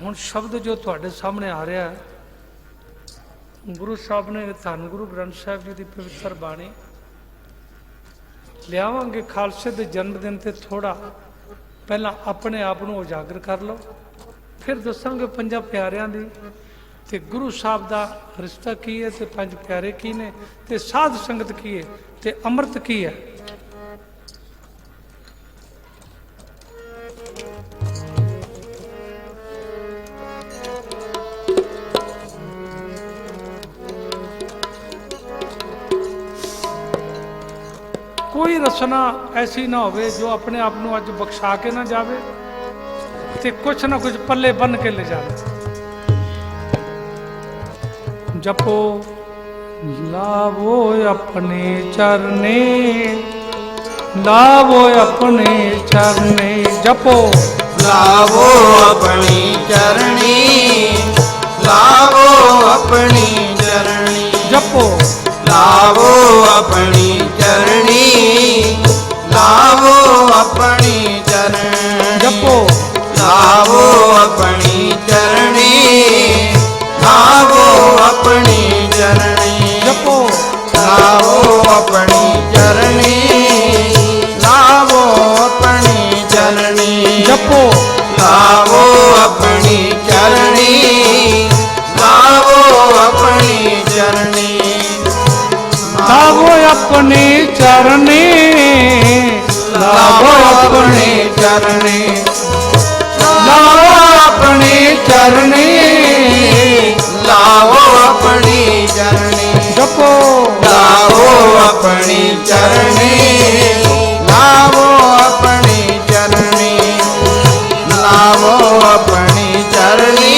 ਹੁਣ ਸ਼ਬਦ ਜੋ ਤੁਹਾਡੇ ਸਾਹਮਣੇ ਆ ਰਿਹਾ, ਗੁਰੂ ਸਾਹਿਬ ਨੇ ਧੰਨ ਗੁਰੂ ਗ੍ਰੰਥ ਸਾਹਿਬ ਜੀ ਦੀ ਪਵਿੱਤਰ ਬਾਣੀ ਲਿਆਵਾਂਗੇ। ਖਾਲਸੇ ਦੇ ਜਨਮ ਦਿਨ ਤੇ ਥੋੜਾ ਪਹਿਲਾਂ ਆਪਣੇ ਆਪ ਨੂੰ ਉਜਾਗਰ ਕਰ ਲਓ, ਫਿਰ ਦੱਸਾਂਗੇ ਪੰਜਾਂ ਪਿਆਰਿਆਂ ਦੀ ਤੇ ਗੁਰੂ ਸਾਹਿਬ ਦਾ ਰਿਸ਼ਤਾ ਕੀ ਹੈ, ਤੇ ਪੰਜ ਪਿਆਰੇ ਕੀ ਨੇ, ਤੇ ਸਾਧ ਸੰਗਤ ਕੀ ਹੈ, ਤੇ ਅੰਮ੍ਰਿਤ ਕੀ ਹੈ। कोई रचना ऐसी ना होवे जो अपने आप को अज बख्शा के ना जावे ते कुछ ना कुछ पल्ले बन के ले जावे। जपो लावो अपने चरने, लावो अपने चरने, जपो लावो अपनी चरणी, लावो अपनी चरणी, जपो लावो अपनी चरणी, लावो अपनी चरणी, जपो लावो अपनी चरणी, लावो अपनी चरणी, जपो लावो अपनी चरणी, लावो अपनी चरणी, जपो लावो अपनी चरणी, लावो अपनी चरणी, लावो अपने चरने, लावो अपने चरणी, लावो अपने चरने, लावो अपनी चरणी, जपो लावो अपनी चरणी, लावो अपनी चरणी, लावो अपनी चरणी,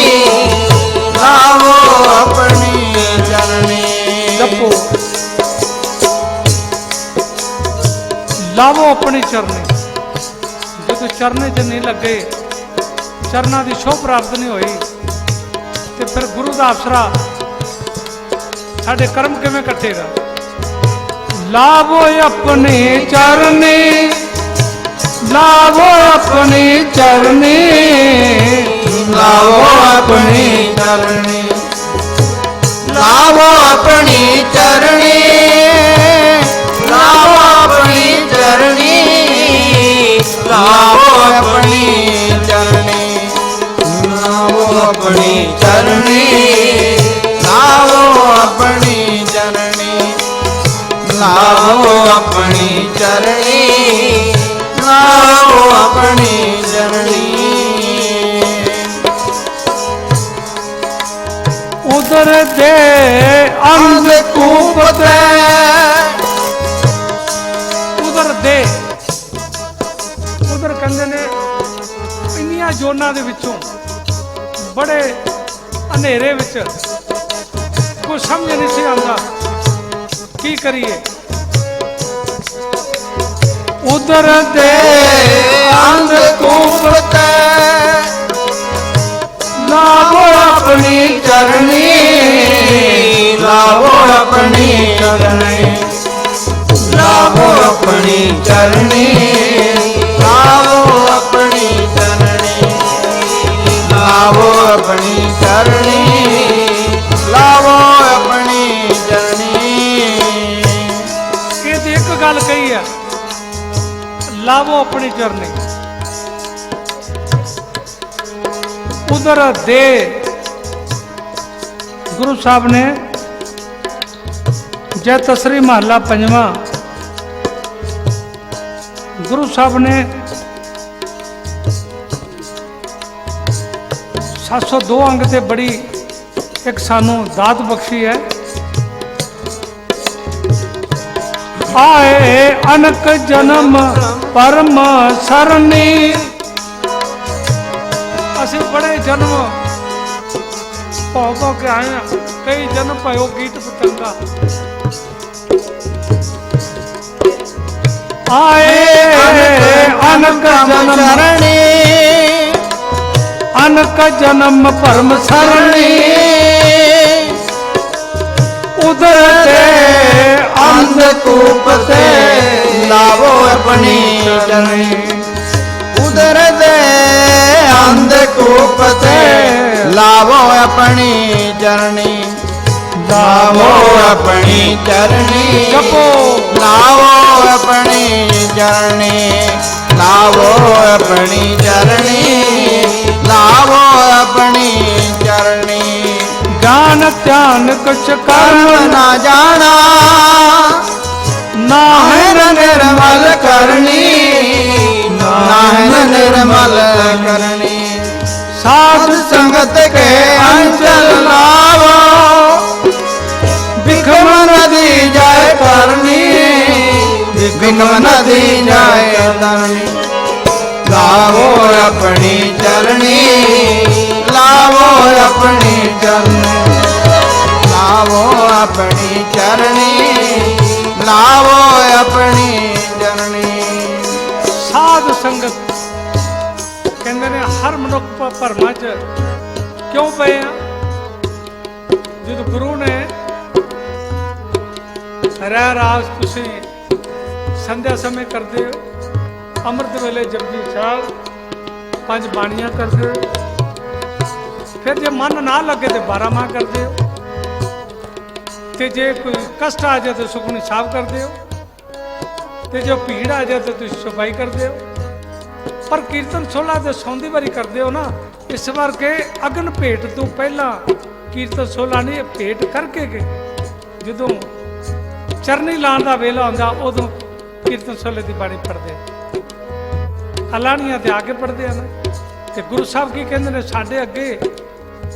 लावो अपनी चरणी, जपो लावो अपने चरने। जो चरने च नहीं लगे, चरना की शोभ प्राप्त नहीं हुई, तो फिर गुरु का आसरा साढ़े कर्म किवें कटेगा। लावो अपने चरने, लावो अपने चरने, लावो अपनी चरणी, लावो अपनी चरणी, लावो अपनी चरणी, लावो अपनी चरणी, लावो अपनी चरणी, लावो अपनी चरणी, लावो अपनी चरणी, लावो अपनी चरणी। उधर दे अंधकूप दे, उधर दे, उधर कहते ने इन्नियां जोनां दे विचों बड़े अंधेरे विच कोई समझ नहीं सी आंदा की करिए। उधर दे अंधकूप ते लावो अपनी चरणी, लावो अपनी चरणी, लावो अपनी चरणी, लावो अपनी चरणी, लावो अपनी चरणी, लावो अपनी चरणी। ये एक गल कही है, लावो अपनी चरनी। उधर दे गुरु साहब ने जय तसरी महला पंजवा, गुरु साहब ने 702 अंग से बड़ी एक सानू दात बख्शी है। आए अनक जन्म परम सरनी, असी बड़े जन्म भौ भौ के आए हैं, कई जन्म भयो गीत पतंगा। आए अनक जन्म चरणी, अनक जन्म परम सरणी, उधर दे अंधकूप ते लावो अपनी चरणी, उधर दे अंधकूप ते ਲਾਵੋ ਆਪਣੀ ਚਰਣੀ ਲਾਵੋ ਆਪਣੀ ਚਰਣੀ ਜਪੋ ਲਾਵੋ ਆਪਣੀ ਚਰਣੀ ਲਾਵੋ ਆਪਣੀ ਚਰਣੀ ਲਾਵੋ ਆਪਣੀ ਚਰਣੀ ਜਾਨ ਧਿਆਨ ਕੁਛ ਕਰਮ ਕਰਮ ਨਾ ਜਾਣਾ ਨਾਹਿ ਨਿਰਮਲ ਕਰਨੀ ਨਾਹਿ ਨਿਰਮਲ ਕਰਨੀ ਸਾਧ ਸੰਗਤ ਕੇ ਅੰਚਲ ਲਾਵੋ ਬਿਖਮ ਨਦੀ ਜਾਏ ਕਰਨੀ ਬਿਖਮ ਨਦੀ ਜਾਏ ਕਰਨੀ ਲਾਵੋ ਆਪਣੀ ਚਰਣੀ ਲਾਵੋ ਆਪਣੀ ਚਰਣੀ ਲਾਵੋ ਆਪਣੀ ਚਰਣੀ ਲਾਵੋ ਆਪਣੀ ਚਰਣੀ ਸਾਧ ਸੰਗਤ ਕਹਿੰਦੇ ਨੇ ਹਰ ਮਨੁੱਖ ਭਰਮਾਂ 'ਚ ਕਿਉਂ ਪਏ ਆ ਜਦੋਂ ਗੁਰੂ ਨੇ ਰਹਿ ਰਾਸ ਤੁਸੀਂ ਸੰਧਿਆ ਸਮੇਂ ਕਰਦੇ ਹੋ ਅੰਮ੍ਰਿਤ ਵੇਲੇ ਜਪਜੀ ਸਾਹਿਬ 5 ਬਾਣੀਆਂ ਕਰਦੇ ਹੋ ਫਿਰ ਜੇ ਮਨ ਨਾ ਲੱਗੇ ਤੇ 12 ਮਾਹ ਕਰਦੇ ਹੋ ਤੇ ਜੇ ਕੋਈ ਕਸ਼ਟ ਆ ਜਾਏ ਤਾਂ ਸੁਖਮਨੀ ਸਾਹਿਬ ਕਰਦੇ ਹੋ ਤੇ ਜੋ ਭੀੜ ਆ ਜਾਏ ਤਾਂ ਤੁਸੀਂ ਸਫਾਈ ਕਰਦੇ ਹੋ ਪਰ ਕੀਰਤਨ ਸੋਲਾ ਤੇ ਸੌਂਦੀ ਵਾਰੀ ਕਰਦੇ ਹੋ ਨਾ ਇਸ ਵਾਰ ਕੇ ਅਗਨ ਭੇਟ ਤੋਂ ਪਹਿਲਾਂ ਕੀਰਤਨ ਸੋਲਾ ਨਹੀਂ ਭੇਟ ਕਰਕੇ ਕੇ ਜਦੋਂ ਚਰਨੀ ਲਾਉਣ ਦਾ ਵੇਲਾ ਹੁੰਦਾ ਉਦੋਂ ਕੀਰਤਨ ਸੋਲੇ ਦੀ ਬਾਣੀ ਪੜ੍ਹਦੇ ਅਲਾਣੀਆਂ ਤੇ ਆ ਕੇ ਪੜ੍ਹਦੇ ਆ ਨਾ ਤੇ ਗੁਰੂ ਸਾਹਿਬ ਕੀ ਕਹਿੰਦੇ ਨੇ ਸਾਡੇ ਅੱਗੇ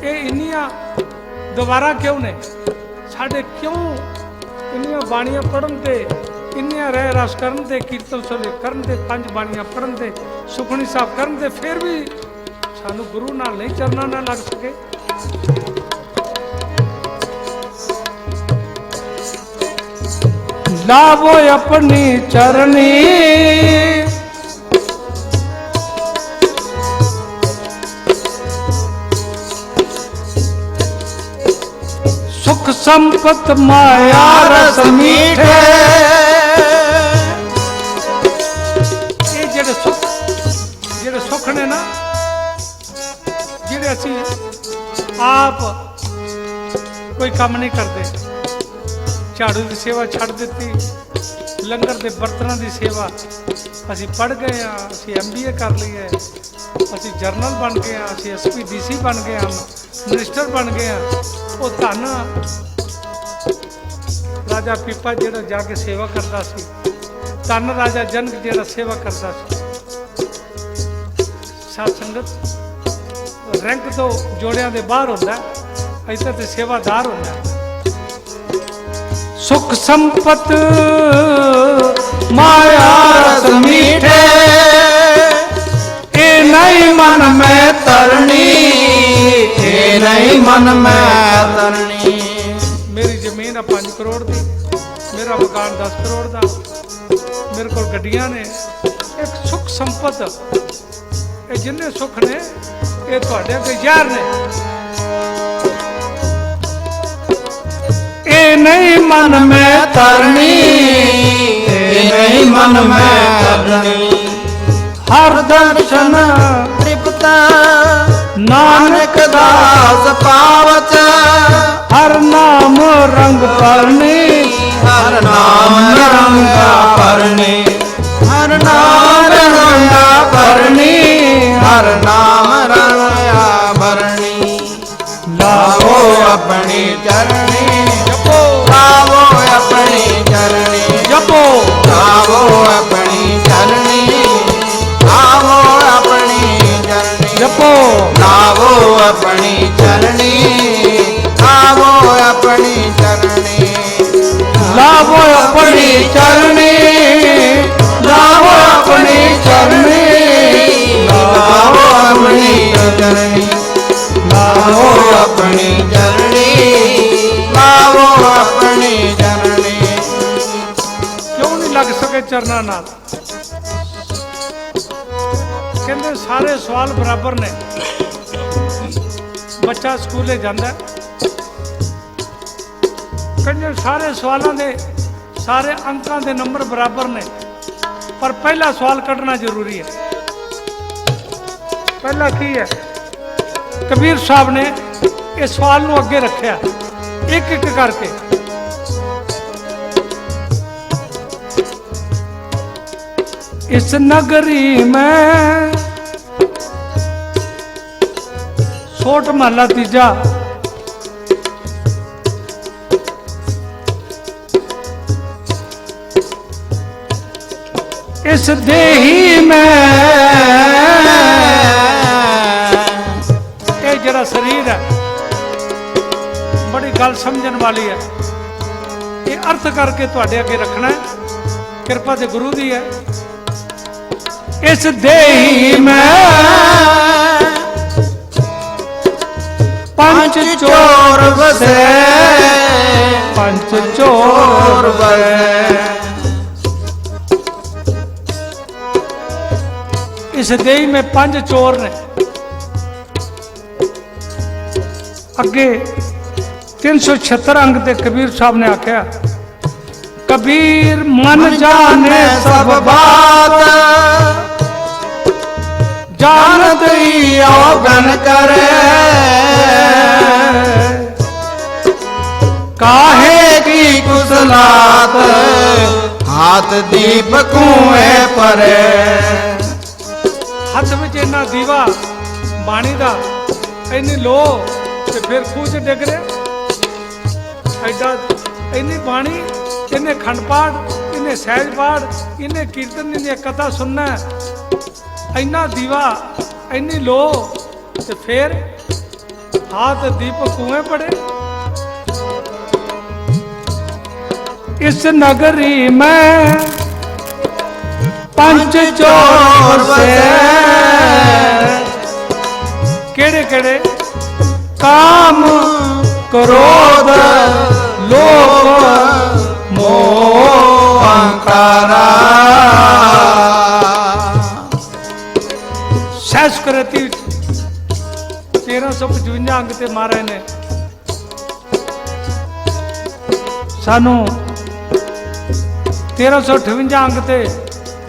ਇਹ ਇੰਨੀਆਂ ਦੁਬਾਰਾ ਕਿਉਂ ਨੇ ਸਾਡੇ ਕਿਉਂ ਇੰਨੀਆਂ ਬਾਣੀਆਂ ਪੜ੍ਹਨ ਤੇ ਇੰਨੀਆਂ ਰਹਿ ਰਸ ਕਰਨ ਤੇ ਕੀਰਤਨ ਸੋਲੇ ਕਰਨ ਤੇ 5 ਬਾਣੀਆਂ ਪੜ੍ਹਨ ਤੇ ਸੁਖਮਨੀ ਸਾਹਿਬ ਕਰਨ ਤੇ ਫਿਰ ਵੀ ਸਾਨੂੰ ਗੁਰੂ ਨਾਲ ਨਹੀਂ ਚਰਨਾਂ ਨਾਲ ਲੱਗ ਸਕੇ ਲਾਵੋ ਆਪਣੀ ਚਰਨੀ ਸੁਖ ਸੰਪਤ ਮਾਇਆ ਰਸ ਮੀਠੇ ਇਹ ਜਿਹੜੇ ਸੁੱਖ ਨੇ ਨਾ ਜਿਹੜੇ ਅਸੀਂ ਆਪ ਕੋਈ ਕੰਮ ਨਹੀਂ ਕਰਦੇ ਝਾੜੂ ਦੀ ਸੇਵਾ ਛੱਡ ਦਿੱਤੀ ਲੰਗਰ ਦੇ ਬਰਤਨਾਂ ਦੀ ਸੇਵਾ ਅਸੀਂ ਪੜ੍ਹ ਗਏ ਆ ਅਸੀਂ MBA ਕਰ ਲਈ ਹੈ ਅਸੀਂ ਜਰਨਲ ਬਣ ਗਏ ਆ ਅਸੀਂ SP DC ਬਣ ਗਏ ਹਾਂ ਮਿਨਿਸਟਰ ਬਣ ਗਏ ਆ ਉਹ ਧੰਨ ਰਾਜਾ ਪੀਪਾ ਜਿਹੜਾ ਜਾ ਕੇ ਸੇਵਾ ਕਰਦਾ ਸੀ ਧੰਨ ਰਾਜਾ ਜਨਕ ਜਿਹੜਾ ਸੇਵਾ ਕਰਦਾ ਸੀ ਸਾਧ ਸੰਗਤ ਰੈਂਕ ਤੋਂ ਜੋੜਿਆਂ ਦੇ ਬਾਹਰ ਹੁੰਦਾ ਇੱਥੇ ਤੇ ਸੇਵਾਦਾਰ ਹੁੰਦਾ ਸੁਖ ਸੰਪਤ ਮਾਇਆ ਰਸ ਮੀਠੇ ਇਹ ਨਹੀਂ ਮਨ ਮੈਂ ਤਰਨੀ ਇਹ ਨਹੀਂ ਮਨ ਮੈਂ ਤਰਨੀ ਮੇਰੀ ਜ਼ਮੀਨ ਆ 5 ਕਰੋੜ ਦੀ ਮੇਰਾ ਮਕਾਨ 10 ਕਰੋੜ ਦਾ ਮੇਰੇ ਕੋਲ ਗੱਡੀਆਂ ਨੇ ਇੱਕ ਸੁਖ ਸੰਪਤ ਇਹ ਜਿੰਨੇ ਸੁਖ ਨੇ ਇਹ ਤੁਹਾਡੇ ਅੱਗੇ ਜ਼ਹਿਰ ਨੇ ਇਹ ਨਹੀਂ ਮਨ ਮੈਂ ਤਰਨੀ ਇਹ ਨਹੀਂ ਮਨ ਮੈਂ ਤਰਨੀ ਹਰ ਦਰਸ਼ਨ ਤ੍ਰਿਪਤ ਨਾਨਕ ਦਾਸ ਪਾਵਤ ਹਰ ਨਾਮ ਰੰਗ ਪਰਨੀ ਹਰ ਨਾਮ ਰੰਗਾ ਪਰਨੀ ਹਰ ਨਾਮ ਰੰਗਾ ਪਰਨੀ ਹਰ ਨਾਮ ਰੰਗਾ ਪਰਨੀ ਲਾਵੋ ਆਪਣੀ ਚਰਣੀ ਜਪੋ ਲਾਵੋ ਆਪਣੀ ਚਰਣੀ ਜਪੋ ਲਾਵੋ ਆਪਣੀ ਚਰਣੀ ਲਾਵੋ ਆਪਣੀ ਚਰਣੀ ਜਪੋ ਲਾਵੋ ਆਪਣੀ ਚਰਣੀ ਲਾਵੋ ਆਪਣੀ ਚਰਣੀ ਲਾਵੋ ਆਪਣੀ ਚਰਨੀ ਲਾਵੋ ਆਪਣੀ ਚਰਣੀ ਲਾਵੋ ਆਪਣੀ ਚਰਣੀ ਲਾਵੋ ਆਪਣੀ ਚਰਣੀ ਲਾਵੋ ਆਪਣੀ ਚਰਣੀ ਕਿਉਂ ਨਹੀਂ ਲੱਗ ਸਕੇ ਚਰਨਾਂ ਨਾਲ ਕਹਿੰਦੇ ਸਾਰੇ ਸਵਾਲ ਬਰਾਬਰ ਨੇ ਬੱਚਾ ਸਕੂਲੇ ਜਾਂਦਾ ਹੈ, ਕਹਿੰਦੇ ਸਾਰੇ ਸਵਾਲਾਂ ਦੇ ਸਾਰੇ ਅੰਕਾਂ ਦੇ ਨੰਬਰ ਬਰਾਬਰ ਨੇ ਪਰ ਪਹਿਲਾ ਸਵਾਲ ਕੱਢਣਾ ਜ਼ਰੂਰੀ ਹੈ। ਪਹਿਲਾ ਕੀ ਹੈ? कबीर साहब ने इस सवाल को अगे रखा एक एक करके। इस नगरी में सोट महला तीजा, इस देही में ये जरा शरीर है, बड़ी गल समझन वाली है। ये अर्थ करके तुहाडे अगे रखना है, कृपा ते गुरु दी है। इस देही में पंच चोर बसे, पंच चोर बसे। इस देही में पंज चोर ने। अगे 376 अंग ते कबीर साहब ने आख्या, कबीर मन जाने सब बात, जानत ही अवगन करे, काहे की कुसलात, हाथ दीप कुएं परे। हथ में इन्ना दीवा बाणी का, इन्नी लो ते फिर खूह च डिग रहा। ऐडा इन्नी बाणी, इन्हें खंड पाठ, इन्हें सहज पाठ, इन्हें कीर्तन, इन्हें कथा सुनना, इन्ना दीवा, इन्नी लो ते फिर हाथ दीप कुएं पड़े। इस नगरी में पंच चोर से, केड़े केड़े काम क्रोध लोभ मोह अहंकारा। सहज कृति 1355 अंग ते महाराज ने सानू 1358 अंग ते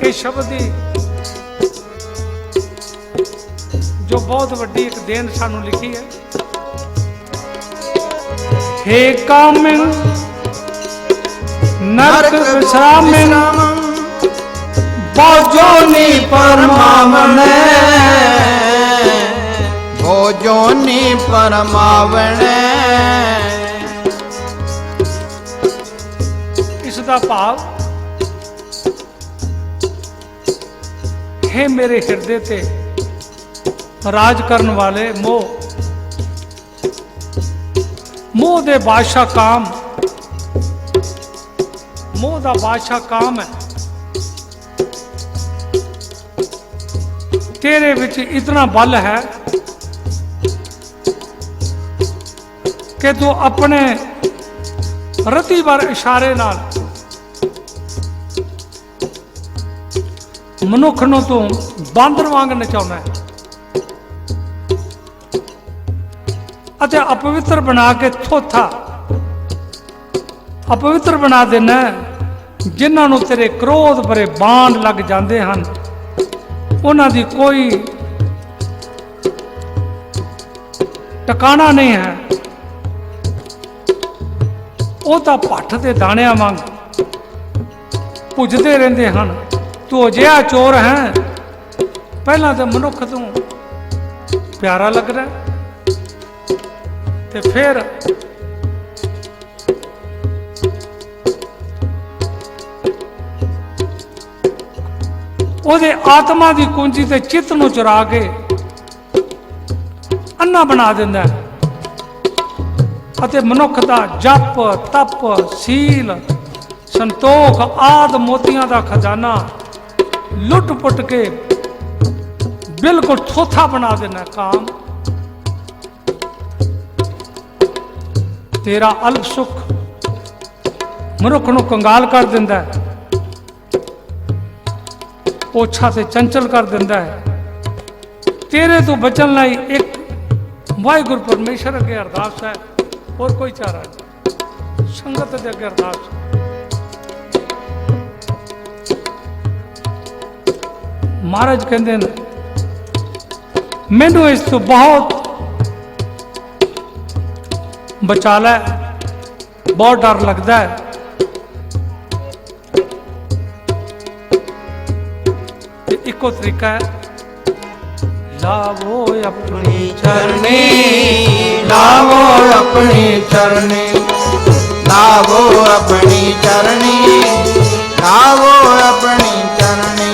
ये शब्द ही जो बहुत वड्डी एक देन सानू लिखी है। हे कामिन नरक विश्रामिन, भोजोनी परमावने, भोजोनी परमावने। इसका भाव, हे मेरे हृदय ते राज करन वाले मोह, मोह दे बादशाह काम, मोह दा बादशाह काम है। तेरे विच इतना बल है कि तू अपने रति बार इशारे नाल मनुख नूं तू बांदर वांग नचाउणा है अते अपवित्र बना के थोथा अपवित्र बना देना। जिन्हां नूं तेरे क्रोध भरे बाण लग जाते हैं उन्हां दी कोई टकाना नहीं है। वो तो भट्ट के दाणियां वांग पुजते रहते हैं। तू अजिहा चोर है, पहला तो मनुख तू प्यारा लग रहा ते फिर ਉਹਦੇ आत्मा की कुंजी ते चित्त नूं चुरा के अन्ना बना दिंदा है अते मनुख दा जप तप सील संतोख आदि मोतियां दा खजाना लुट पुट के बिल्कुल थोथा बना देना। काम तेरा अल्प सुख मनुख नूं कंगाल कर दिंदा है, ओछा ते चंचल कर दिंदा है। तेरे तो बचन लाई एक वाहिगुरू परमेश्वर अगे अरदास है, और कोई चारा नहीं। संगत दे अगे अरदास। महाराज कहते हैं मैनू इस तो बहुत ਬਚਾ ਲੈ, ਬਹੁਤ ਡਰ ਲੱਗਦਾ ਹੈ। ਤੇ ਇੱਕੋ ਤਰੀਕਾ ਹੈ, ਲਾਵੋ ਆਪਣੀ ਚਰਨੀ ਲਾਵੋ ਆਪਣੀ ਚਰਨੀ, ਲਾਵੋ ਆਪਣੀ ਚਰਨੀ, ਲਾਵੋ ਆਪਣੀ ਚਰਨੀ,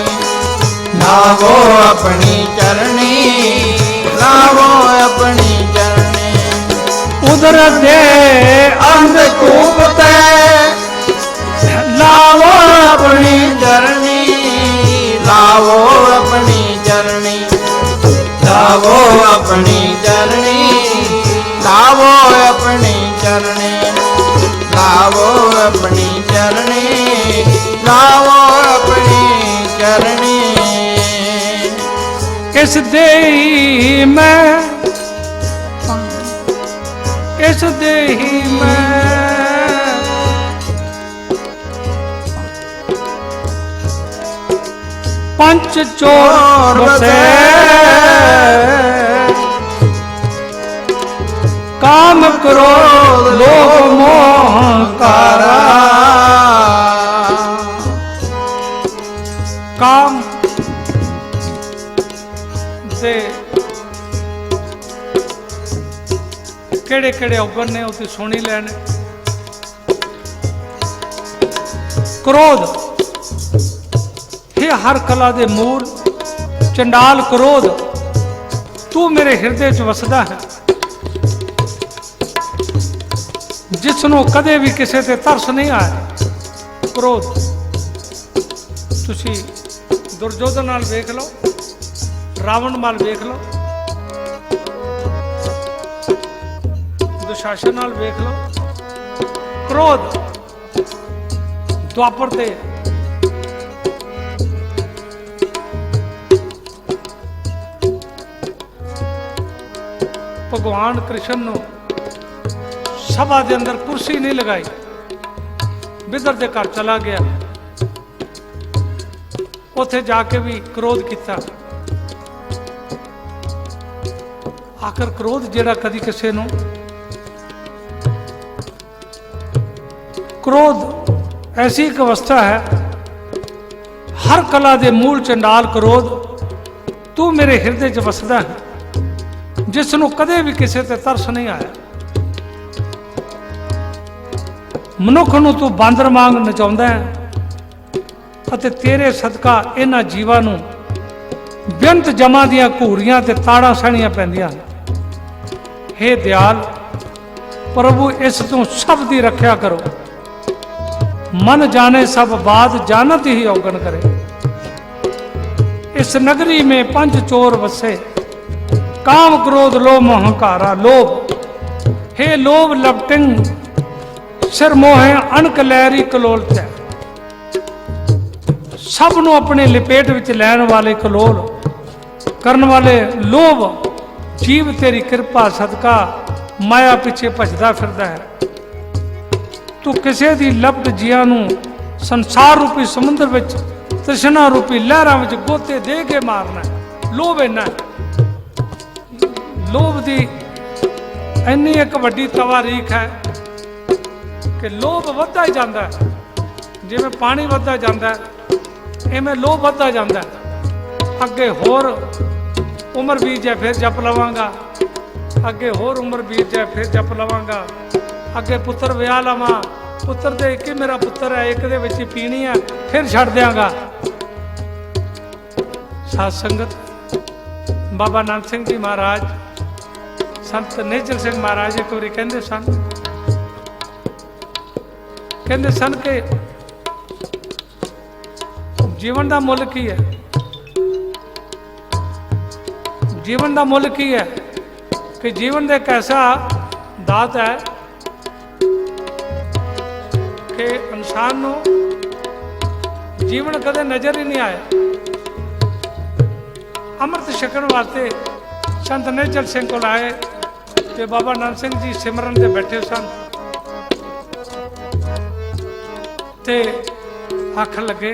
ਲਾਵੋ ਆਪਣੀ ਚਰਨੀ, ਲਾਵੋ ਆਪਣੀ ਚਰਨੀ। ਉਦਰ ਦੇ ਅੰਧਕੂਪ ਤੇ ਲਾਵੋ ਆਪਣੀ ਚਰਨੀ, ਲਾਵੋ ਆਪਣੀ ਚਰਨੀ, ਲਾਵੋ ਆਪਣੀ ਚਰਨੀ, ਲਾਵੋ ਆਪਣੀ ਚਰਨੀ, ਲਾਵੋ ਆਪਣੀ ਚਰਨੀ, ਲਾਵੋ ਆਪਣੀ ਚਰਨੀ। ਇਸ ਦੇ ਹੀ ਮੈਂ, ਇਸ ਦੇ ਹੀ ਮੈਂ ਪੰਚ ਚੋਰ ਵਸੈ, ਕਾਮ ਕ੍ਰੋਧ ਲੋਭ ਮੋਹ ਹੰਕਾਰਾ। ਕਾਮ ਦੇ ਕਿਹੜੇ ਕਿਹੜੇ ਔਗਣ ਨੇ ਉਹ ਤੇ ਸੁਣ ਹੀ ਲੈਣ। ਕ੍ਰੋਧ ਇਹ ਹਰ ਕਲਾ ਦੇ ਮੂਲ, ਚੰਡਾਲ ਕ੍ਰੋਧ ਤੂੰ ਮੇਰੇ ਹਿਰਦੇ 'ਚ ਵਸਦਾ ਹੈ, ਜਿਸ ਨੂੰ ਕਦੇ ਵੀ ਕਿਸੇ ਤੇ ਤਰਸ ਨਹੀਂ ਆਇਆ। ਕ੍ਰੋਧ ਤੁਸੀਂ ਦੁਰਯੋਧਨ ਨਾਲ ਵੇਖ ਲਓ, ਰਾਵਣ ਨਾਲ ਵੇਖ ਲਓ, ਦੁਸ਼ਾਸਨ ਨਾਲ ਵੇਖ ਲਓ। ਕ੍ਰੋਧ ਦੁਆਪਰ ਤੇ ਭਗਵਾਨ ਕ੍ਰਿਸ਼ਨ ਨੂੰ ਸਭਾ ਦੇ ਅੰਦਰ ਕੁਰਸੀ ਨਹੀਂ ਲਗਾਈ, ਬਿਦਰ ਦੇ ਘਰ ਚਲਾ ਗਿਆ, ਉੱਥੇ ਜਾ ਕੇ ਵੀ ਕ੍ਰੋਧ ਕੀਤਾ। ਆਖਰ ਕ੍ਰੋਧ ਜਿਹੜਾ ਕਦੀ ਕਿਸੇ ਨੂੰ, ਕ੍ਰੋਧ ਐਸੀ ਇੱਕ ਅਵਸਥਾ ਹੈ, ਹਰ ਕਲਾ ਦੇ ਮੂਲ ਚੰਡਾਲ ਕ੍ਰੋਧ ਤੂੰ ਮੇਰੇ ਹਿਰਦੇ 'ਚ ਵਸਦਾ ਹੈ, ਜਿਸ ਨੂੰ ਕਦੇ ਵੀ ਕਿਸੇ ਤੇ ਤਰਸ ਨਹੀਂ ਆਇਆ। ਮਨੁੱਖ ਨੂੰ ਤੂੰ ਬਾਂਦਰ ਵਾਂਗ ਨਚਾਉਂਦਾ ਹੈ ਅਤੇ ਤੇਰੇ ਸਦਕਾ ਇਹਨਾਂ ਜੀਵਾਂ ਨੂੰ ਬੇਅੰਤ ਜਮਾਂ ਦੀਆਂ ਘੂਰੀਆਂ ਤੇ ਤਾੜਾਂ ਸਹਿਣੀਆਂ ਪੈਂਦੀਆਂ ਹਨ। ਹੇ ਦਿਆਲ ਪ੍ਰਭੂ, ਇਸ ਤੋਂ ਸਭ ਦੀ ਰੱਖਿਆ ਕਰੋ। ਮਨ ਜਾਣੇ ਸਭ ਬਾਤ, ਜਾਣਤ ਹੀ ਔਗਣ ਕਰੇ। इस नगरी में पंच चोर बसे, काम क्रोध लोभ मोह हंकारा। लोभ हे लोभ लपटिंग सिर मोहे अणक लहरी कलोल तै। सब ਨੂੰ अपने लपेट विच लैन वाले कलोल करन वाले लोभ जीव तेरी कृपा सदका माया पिछे भजदा फिरदा है। तू किसे दी लपट जियां नूं संसार रूपी समुद्र विच तृष्णा रूपी लहरां विच गोते दे के मारना है। लोभ इन्ना लोभ दी इन्नी एक वड्डी तवारीख है कि लोभ वधदा ही जांदा है। जिवें पानी वधदा जांदा है इवें लोभ वधदा जांदा है। अगे होर उम्र बीत जाए फिर जप लवांगा, अगे होर उम्र बीत जाए फिर जप लवांगा, अगे पुत्र विआह लवां, पुत्र दे एक ही मेरा पुत्र है, एक दे विच ही पीनी है, फिर छड़ देंगा। साध संगत बाबा नानक सिंह जी महाराज, संत नेचर सिंह महाराज एक बारी कहते सन कि जीवन का मुल की है, जीवन का मुल की है कि जीवन एक ऐसा दात है कि इंसान को जीवन कदे नजर ही नहीं आया। अमृत छकण वास्ते संत नेचर सिंह को आए तो बाबा नानक सिंह जी सिमरन से बैठे सन ते आखन लगे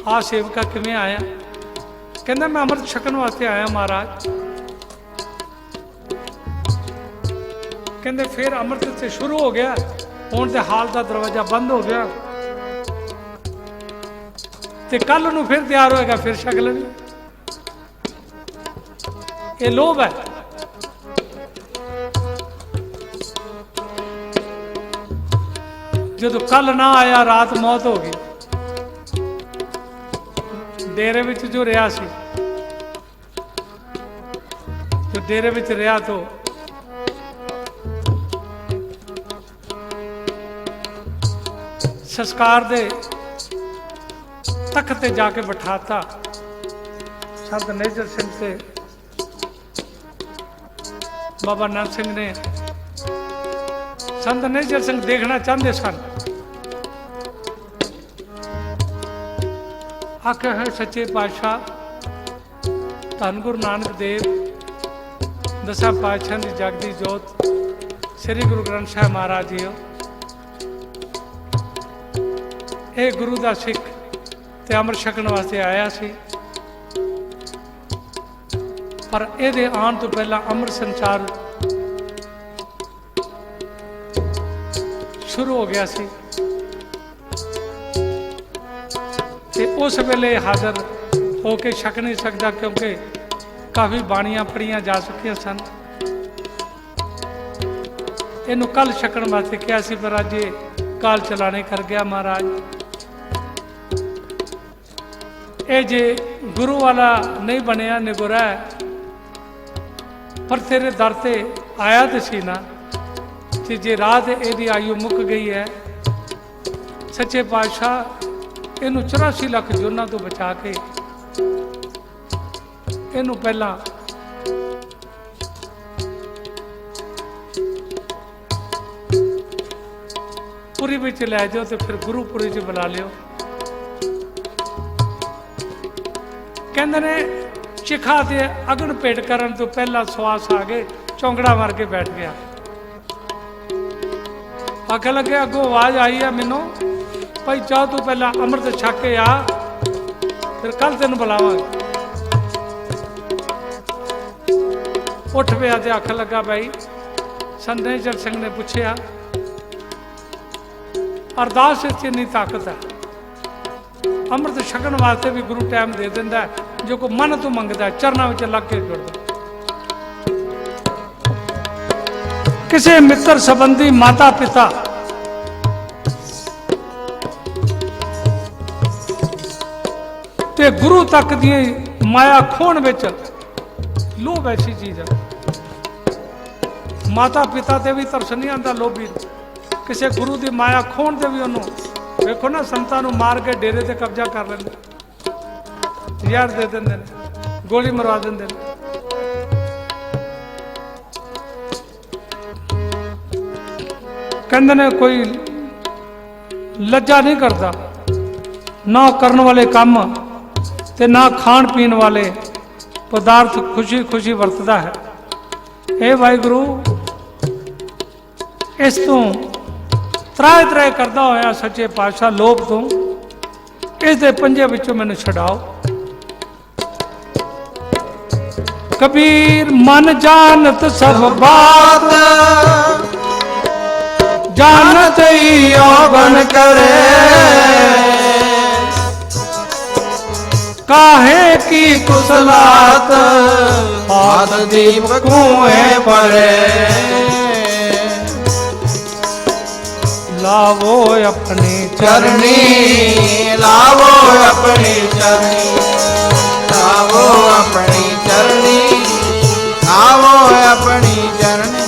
आ सेवका किवें आया? कहंदा मैं अमृत छकण वास्ते आया महाराज। ਕਹਿੰਦੇ ਫਿਰ ਅੰਮ੍ਰਿਤ ਤੇ ਸ਼ੁਰੂ ਹੋ ਗਿਆ, ਹੁਣ ਤੇ ਹਾਲ ਦਾ ਦਰਵਾਜ਼ਾ ਬੰਦ ਹੋ ਗਿਆ, ਤੇ ਕੱਲ ਨੂੰ ਫਿਰ ਤਿਆਰ ਹੋਏਗਾ, ਫਿਰ ਛਕ ਲੈਣੀ। ਇਹ ਲੋਭ ਹੈ। ਜਦੋਂ ਕੱਲ ਨਾ ਆਇਆ, ਰਾਤ ਮੌਤ ਹੋ ਗਈ। ਡੇਰੇ ਵਿੱਚ ਜੋ ਰਿਹਾ ਸੀ, ਜੋ ਡੇਰੇ ਵਿੱਚ ਰਿਹਾ ਤੋ ਸੰਸਕਾਰ ਦੇ ਤਖਤ ਤੇ ਜਾ ਕੇ ਬਿਠਾਤਾ। ਸੰਤ ਨੇਜਰ ਸਿੰਘ ਤੇ ਬਾਬਾ ਨਾਨਕ ਸਿੰਘ ਨੇ, ਸੰਤ ਨੇਜਰ ਸਿੰਘ ਦੇਖਣਾ ਚਾਹੁੰਦੇ ਸਨ। ਆਖਿਆ ਹੈ ਸੱਚੇ ਪਾਤਸ਼ਾਹ ਧੰਨ ਗੁਰੂ ਨਾਨਕ ਦੇਵ ਦਸਾਂ ਪਾਤਸ਼ਾਹਾਂ ਦੀ ਜਗਦੀ ਜੋਤ ਸ੍ਰੀ ਗੁਰੂ ਗ੍ਰੰਥ ਸਾਹਿਬ ਮਹਾਰਾਜ ਜੀ, ਇਹ ਗੁਰੂ ਦਾ ਸਿੱਖ ਤੇ ਅੰਮ੍ਰਿਤ ਛਕਣ ਵਾਸਤੇ ਆਇਆ ਸੀ, ਪਰ ਇਹਦੇ ਆਉਣ ਤੋਂ ਪਹਿਲਾਂ ਅੰਮ੍ਰਿਤ ਸੰਚਾਰ ਸ਼ੁਰੂ ਹੋ ਗਿਆ ਸੀ, ਤੇ ਉਸ ਵੇਲੇ ਹਾਜ਼ਰ ਹੋ ਕੇ ਛਕ ਨਹੀਂ ਸਕਦਾ, ਕਿਉਂਕਿ ਕਾਫੀ ਬਾਣੀਆਂ ਪੜੀਆਂ ਜਾ ਚੁੱਕੀਆਂ ਸਨ। ਇਹਨੂੰ ਕੱਲ ਛਕਣ ਵਾਸਤੇ ਕਿਹਾ ਸੀ, ਪਰ ਅੱਜ ਇਹ ਕਾਲ ਚਲਾਣੇ ਕਰ ਗਿਆ ਮਹਾਰਾਜ। ਇਹ ਜੇ ਗੁਰੂ ਵਾਲਾ ਨਹੀਂ ਬਣਿਆ, ਨਿਗੁਰਾ ਹੈ, ਪਰ ਤੇਰੇ ਦਰ ਤੇ ਆਇਆ ਤੇ ਸੀ ਨਾ, ਤੇ ਜੇ ਰਾਤ ਇਹਦੀ ਆਯੂ ਮੁੱਕ ਗਈ ਹੈ, ਸੱਚੇ ਪਾਤਸ਼ਾਹ ਇਹਨੂੰ 84 ਲੱਖ ਜੁਰਮਾਂ ਤੋਂ ਬਚਾ ਕੇ ਇਹਨੂੰ ਪਹਿਲਾਂ ਪੁਰੀ ਵਿੱਚ ਲੈ ਜਾਓ, ਤੇ ਫਿਰ ਗੁਰੂਪੁਰੀ 'ਚ ਬੁਲਾ ਲਿਓ। ਕਹਿੰਦੇ ਨੇ ਚਿਖਾ ਤੇ ਅਗਨ ਭੇਟ ਕਰਨ ਤੋਂ ਪਹਿਲਾਂ ਸਵਾਸ ਆ ਗਏ, ਚੌਂਕੜਾ ਮਾਰ ਕੇ ਬੈਠ ਗਿਆ। ਆਖਣ ਲੱਗੇ, ਅੱਗੋਂ ਆਵਾਜ਼ ਆਈ ਹੈ ਮੈਨੂੰ, ਭਾਈ ਚਾਹ ਤੂੰ ਪਹਿਲਾਂ ਅੰਮ੍ਰਿਤ ਛਕ ਕੇ ਆ, ਫਿਰ ਕੱਲ ਤੈਨੂੰ ਬੁਲਾਵਾਂਗੇ। ਉੱਠ ਪਿਆ ਤੇ ਆਖਣ ਲੱਗਾ, ਭਾਈ ਸੰਤ ਨੇਜਰ ਸਿੰਘ ਨੇ ਪੁੱਛਿਆ, ਅਰਦਾਸ ਵਿੱਚ ਇੰਨੀ ਤਾਕਤ ਹੈ, ਅੰਮ੍ਰਿਤ ਛਕਣ ਵਾਸਤੇ ਵੀ ਗੁਰੂ ਟਾਈਮ ਦੇ ਦਿੰਦਾ, ਜੋ ਕੋ ਮਨ ਤੋਂ ਮੰਗਦਾ ਚਰਨਾਂ ਵਿੱਚ ਲੱਗ ਕੇ ਜੁੜਦਾ। ਕਿਸੇ ਮਿੱਤਰ ਸੰਬੰਧੀ, ਮਾਤਾ ਪਿਤਾ, ਤੇ ਗੁਰੂ ਤੱਕ ਦੀ ਮਾਇਆ ਖੋਣ ਵਿੱਚ ਲੋਭ ਐਸੀ ਚੀਜ਼ ਹੈ। ਮਾਤਾ ਪਿਤਾ ਤੇ ਵੀ ਤਰਸ ਨਹੀਂ ਆਉਂਦਾ ਲੋਭੀ, ਕਿਸੇ ਗੁਰੂ ਦੀ ਮਾਇਆ ਖੋਣ ਤੇ ਵੀ ਉਹਨੂੰ, ਵੇਖੋ ਨਾ ਸੰਤਾਂ ਨੂੰ ਮਾਰ ਕੇ ਡੇਰੇ ਤੇ ਕਬਜ਼ਾ ਕਰ ਲੈਂਦੇ, ਜ਼ਹਿਰ ਦੇ ਦਿੰਦੇ ਨੇ, ਗੋਲੀ ਮਰਵਾ ਦਿੰਦੇ ਨੇ। ਕਹਿੰਦੇ ਨੇ ਕੋਈ ਲੱਜਾ ਨਹੀਂ ਕਰਦਾ, ਨਾ ਕਰਨ ਵਾਲੇ ਕੰਮ ਤੇ ਨਾ ਖਾਣ ਪੀਣ ਵਾਲੇ ਪਦਾਰਥ ਖੁਸ਼ੀ ਖੁਸ਼ੀ ਵਰਤਦਾ ਹੈ। ਇਹ ਵਾਹਿਗੁਰੂ, ਇਸ ਤੋਂ ਤਰਾਏ ਤਰਾਏ ਕਰਦਾ ਹੋਇਆ ਸੱਚੇ ਪਾਤਸ਼ਾਹ ਲੋਭ ਤੋਂ, ਇਸ ਦੇ ਪੰਜੇ ਵਿੱਚੋਂ ਮੈਨੂੰ ਛਡਾਓ। कबीर मन जानत सब बात, जानत ही यौवन करे, काहे की कुशलात हाथ दीप कुएं पड़े, लावो अपनी चरनी, लावो अपनी चरनी, लावो अपनी चरनी, लावो अपनी चरनी,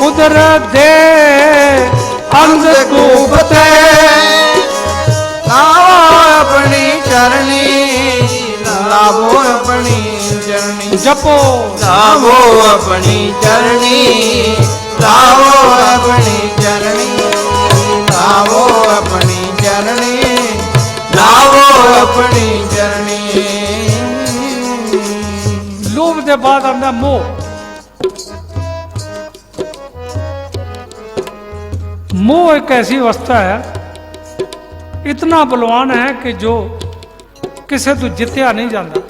उधर दे अंधकूपते, लावो अपनी चरनी, लावो अपनी चरनी, जपो लावो अपनी चरनी, लावो अपनी चरनी, लावो अपनी चरनी, लावो अपनी चरनी। लोभ के बाद आंदा मोह। मोह एक ऐसी अवस्था है, इतना बलवान है कि जो किसी तो जितया नहीं जाता।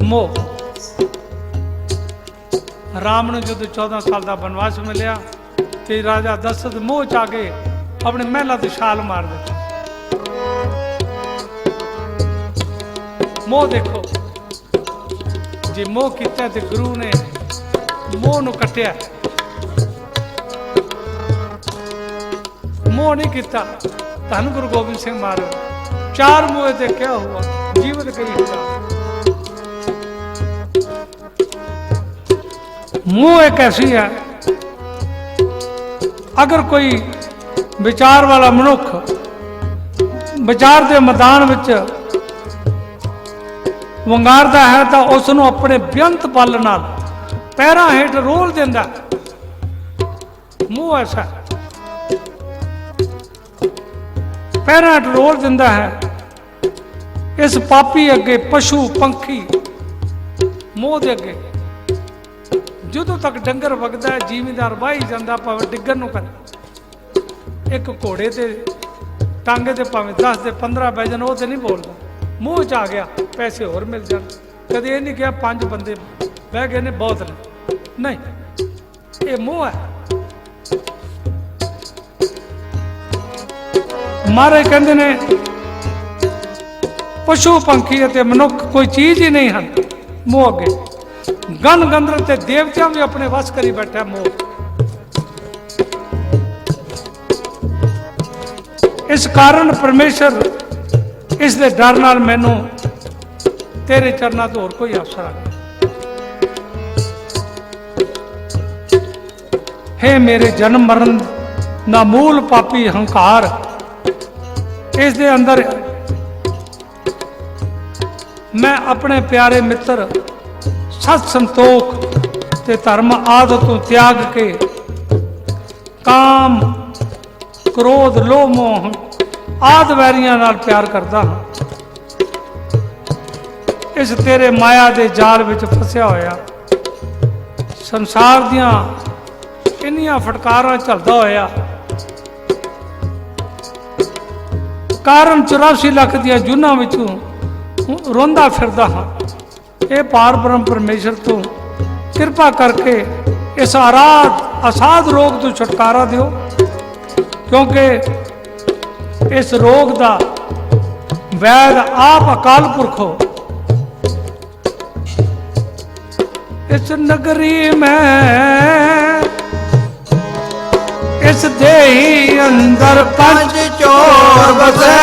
मोह राम ने जो 14 साल का बनवास मिलिया तो राजा दशरथ मोह च आ के अपने महलों से छाल मार दिता। मोह देखो, जे मोह किया तो गुरु ने मोह नूं कट्टिया, मोह नहीं किया। धन गुरु गोबिंद सिंह महाराज 4 मोह ते क्या हुआ, जीवित करी हुआ। मोह एक ऐसी है, अगर कोई विचार वाला मनुख विचार के मैदान में वंगारदा है तो उसनों अपने बेअंत बल नाल पैरां हेठ रोल देंदा। मोह ऐसा पैरां हेठ रोल देंदा है। इस पापी अगे पशु पंखी मोह दे अगे ਜਦੋਂ तक डंगर वगदा है जिमीदार वाही जाता भावें डिग्गन नूं करे। एक घोड़े ते टांगे ते भावें 10 ते 15 बह जाण, वो तो नहीं बोलता। मूँह च आ गया पैसे होर मिल जाण। कदे ये नहीं कहा 5 बंदे बह गए ने बहुत ने, नहीं, ये मोह है। महाराज कहते ने पशु पंखी ते मनुख कोई चीज ही नहीं हैं मोह अगे। गण गंधर्व ते देवतियां भी अपने वश करी बैठा मोह। इस कारण परमेश्वर इस दे डर नाल मैनू तेरे चरना तो होर कोई अवसर आ गया। हे मेरे जन्म मरण दा मूल पापी हंकार, इस दे अंदर मैं अपने प्यारे मित्र सत संतोख ते धर्म आदि तो त्याग के काम क्रोध लोभ मोह आदि वैरियां नाल प्यार करता हाँ। इस तेरे माया दे जाल विच फसिया होया संसार दियां इन्नियां फटकारां झलदा होया कारण 84 लाख दियां जुन्नां विचों रोंदा फिरदा हाँ। ये पार ब्रह्म परमेश्वर तो कृपा करके इस असाध रोग तो छुटकारा दियो, क्योंकि इस रोग का वैद आप अकाल पुरख हो। इस नगरी में इस देही अंदर 5 चोर बसे,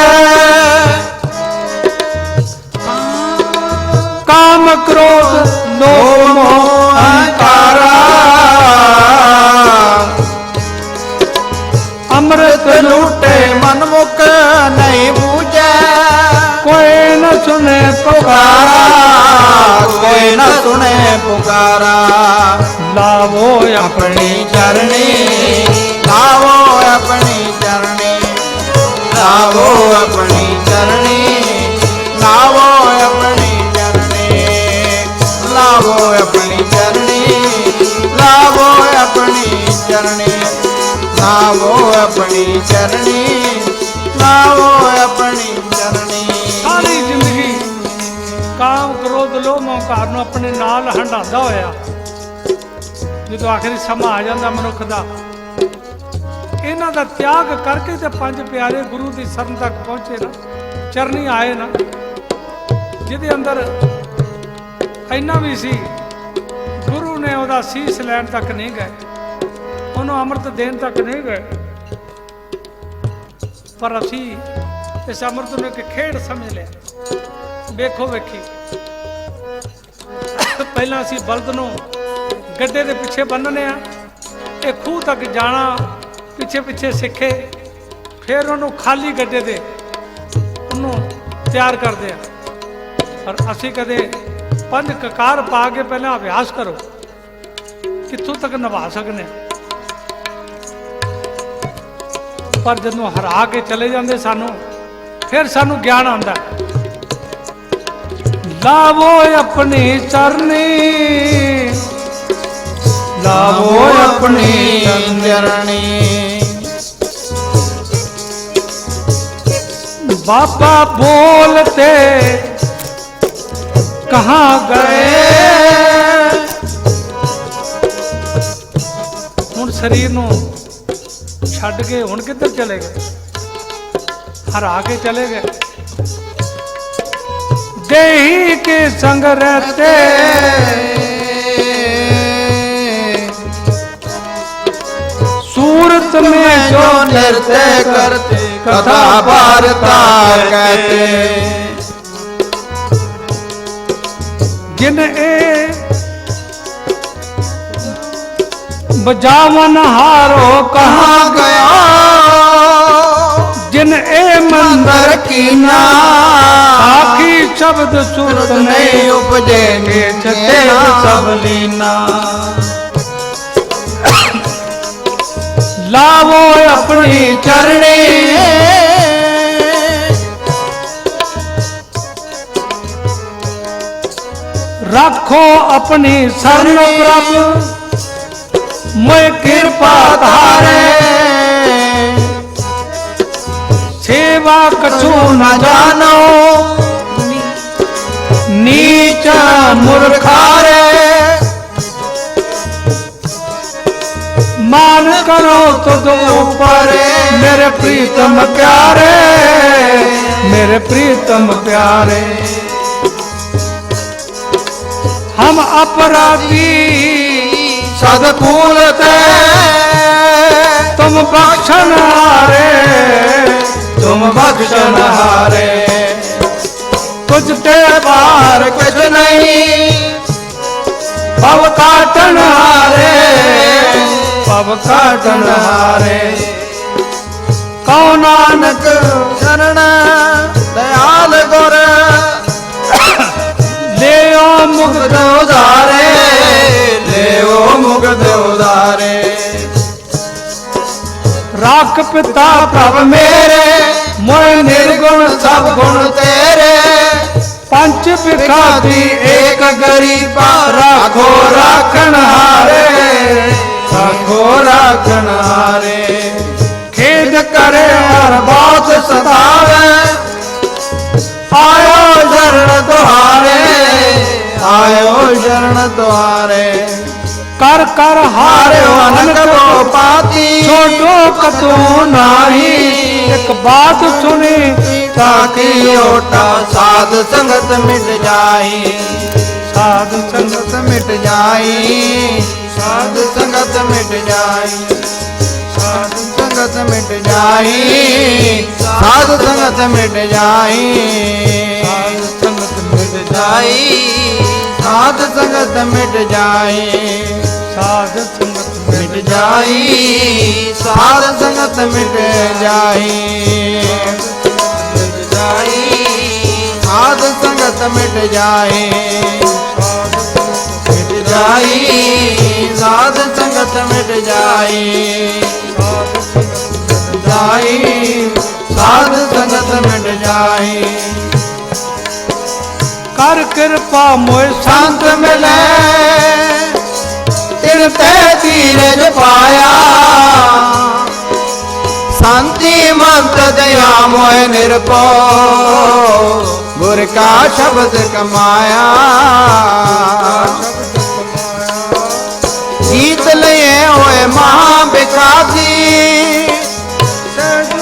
काम क्रोध लोभ मोह अहंकारा, अमृत लूटे मन मुख नहीं बूझे, कोई न सुने पुकारा कोई न सुने पुकारा। लावो अपनी चरणी लावो अपनी चरणी, लावो अपनी चरणी, लावो अपनी चरणी, लावो अपनी चरणी, लावो अपनी चरणी, लावो अपनी चरणी, लावो अपनी चरणी। सारी जिंदगी काम क्रोध लोभ मोहकार नूं अपने नाल हंडांदा होया जो आखिरी समा आ जाता मनुख का, इन्हां दा त्याग करके ते 5 प्यारे गुरु की शरण तक पहुंचे ना, चरनी आए ना, जिहदे अंदर इन्ना भी सी गुरु ने उहदा सीस लैण तक नहीं गए, उन्होंने अमृत देन तक नहीं गए। पर असी इस अमृत ने एक खेड समझ लिया। वेखो वेखी पहला असी बलद नूं गड्डे के पिछे बन्नने आ, ये खूह तक जाना पिछे पिछे सीखे, फिर उन्होंने खाली गड्डे दे उन्होंने तैयार करते हैं। पर असी कदे 5 ककार पा के पहले अभ्यास करो कितों तक निभा सकने, पर जदों हरा के चले जाते सानू फिर सानू ज्ञान आता। लावो अपनी चरनी लावो अपनी चरणी, बाबा बोलते कहाँ गए शरीर ਨੂੰ ਛੱਡ ਕੇ ਹੁਣ ਕਿੱਧਰ ਚਲੇ ਗਏ? हरा के चले गए। देही के संग रहते सूरत में जो नृत्य करते कथा वार्ता कहते, जिन ए बजावन हारो कहाँ गया, जिन ए मंदिर की ना आखी शब्द सूरत नहीं उपजे छते सब लीना। लावो अपनी चरणी रखो अपनी शरण प्रभु, मैं कृपा धारे सेवा कछु न जानो, नीच मूर्खारे मान करो तो दो ऊपर, मेरे प्रीतम प्यारे, मेरे प्रीतम प्यारे। हम अपराधी सदकुल ते तुम बख्शन हारे, तुम बख्शन हारे, तुझ ते पार कुछ नहीं पव काटन हारे, पव काटन हारे। कौ नानक शरण दयाल गुर ले ओ मुक्त उधारे, ले ओ मुक्त उधारे। राख पिता प्रभ मेरे मोय निर्गुण सब गुण तेरे, पंच बिखाती एक गरीबा राखो राखन हारे, राखो राखन हारे। खेद करे हर बात सतावे, आयो शरण तुहारे, आयो शरण तुहारे। कर कर हारे अनक को पाती छोटो कतो नाही, एक बात सुनी ताकि ओटा साध संगत मिट जाई, साध संगत मिट जाई, साध संगत मिट जाई, साध संगत मिट जाई, साध संगत मिट जाई, संगत मिट जाई, साध संगत मिट जाई, साध संगत मिट जाई, साध संगत मिट जाई, मिट जाई, साध संगत मिट जाई, मिट जाई, साध संगत मिट जाई, जाई, साध संगत मिट जाई। कर कृपा मोय संत मिले तिन ते धीरज पाया, शांति मंत दया मोह निरपो, गुर का शब्द कमाया। गीत लिए हुए महाभिखाती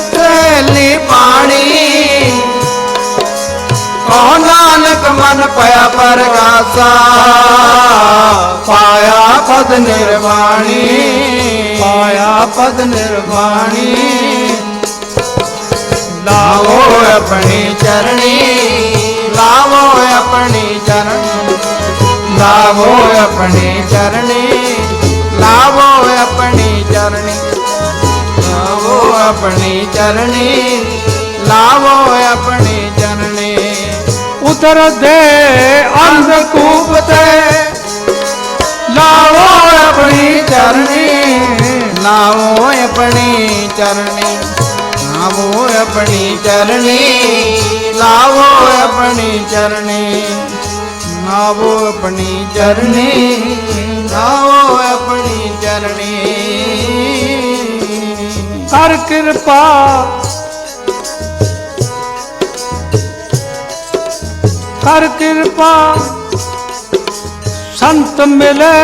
सैली पानी, कहो नानक मन पया परगासा, पाया पद निर्वाणी, पाया पद निर्वाणी। लावो अपनी चरणी, लावो अपनी चरणी, लावो अपनी चरणी, लावो अपनी चरणी, लावो अपनी चरणी, लावो अपनी चरणी। उतर दे अंधकूप ते लावो अपनी चरणी, लावो अपनी चरणी, लावो अपनी चरणी, लावो अपनी चरणी, लावो अपनी चरणी, लावो अपनी चरणी। कर कृपा कर कृपा संत मिले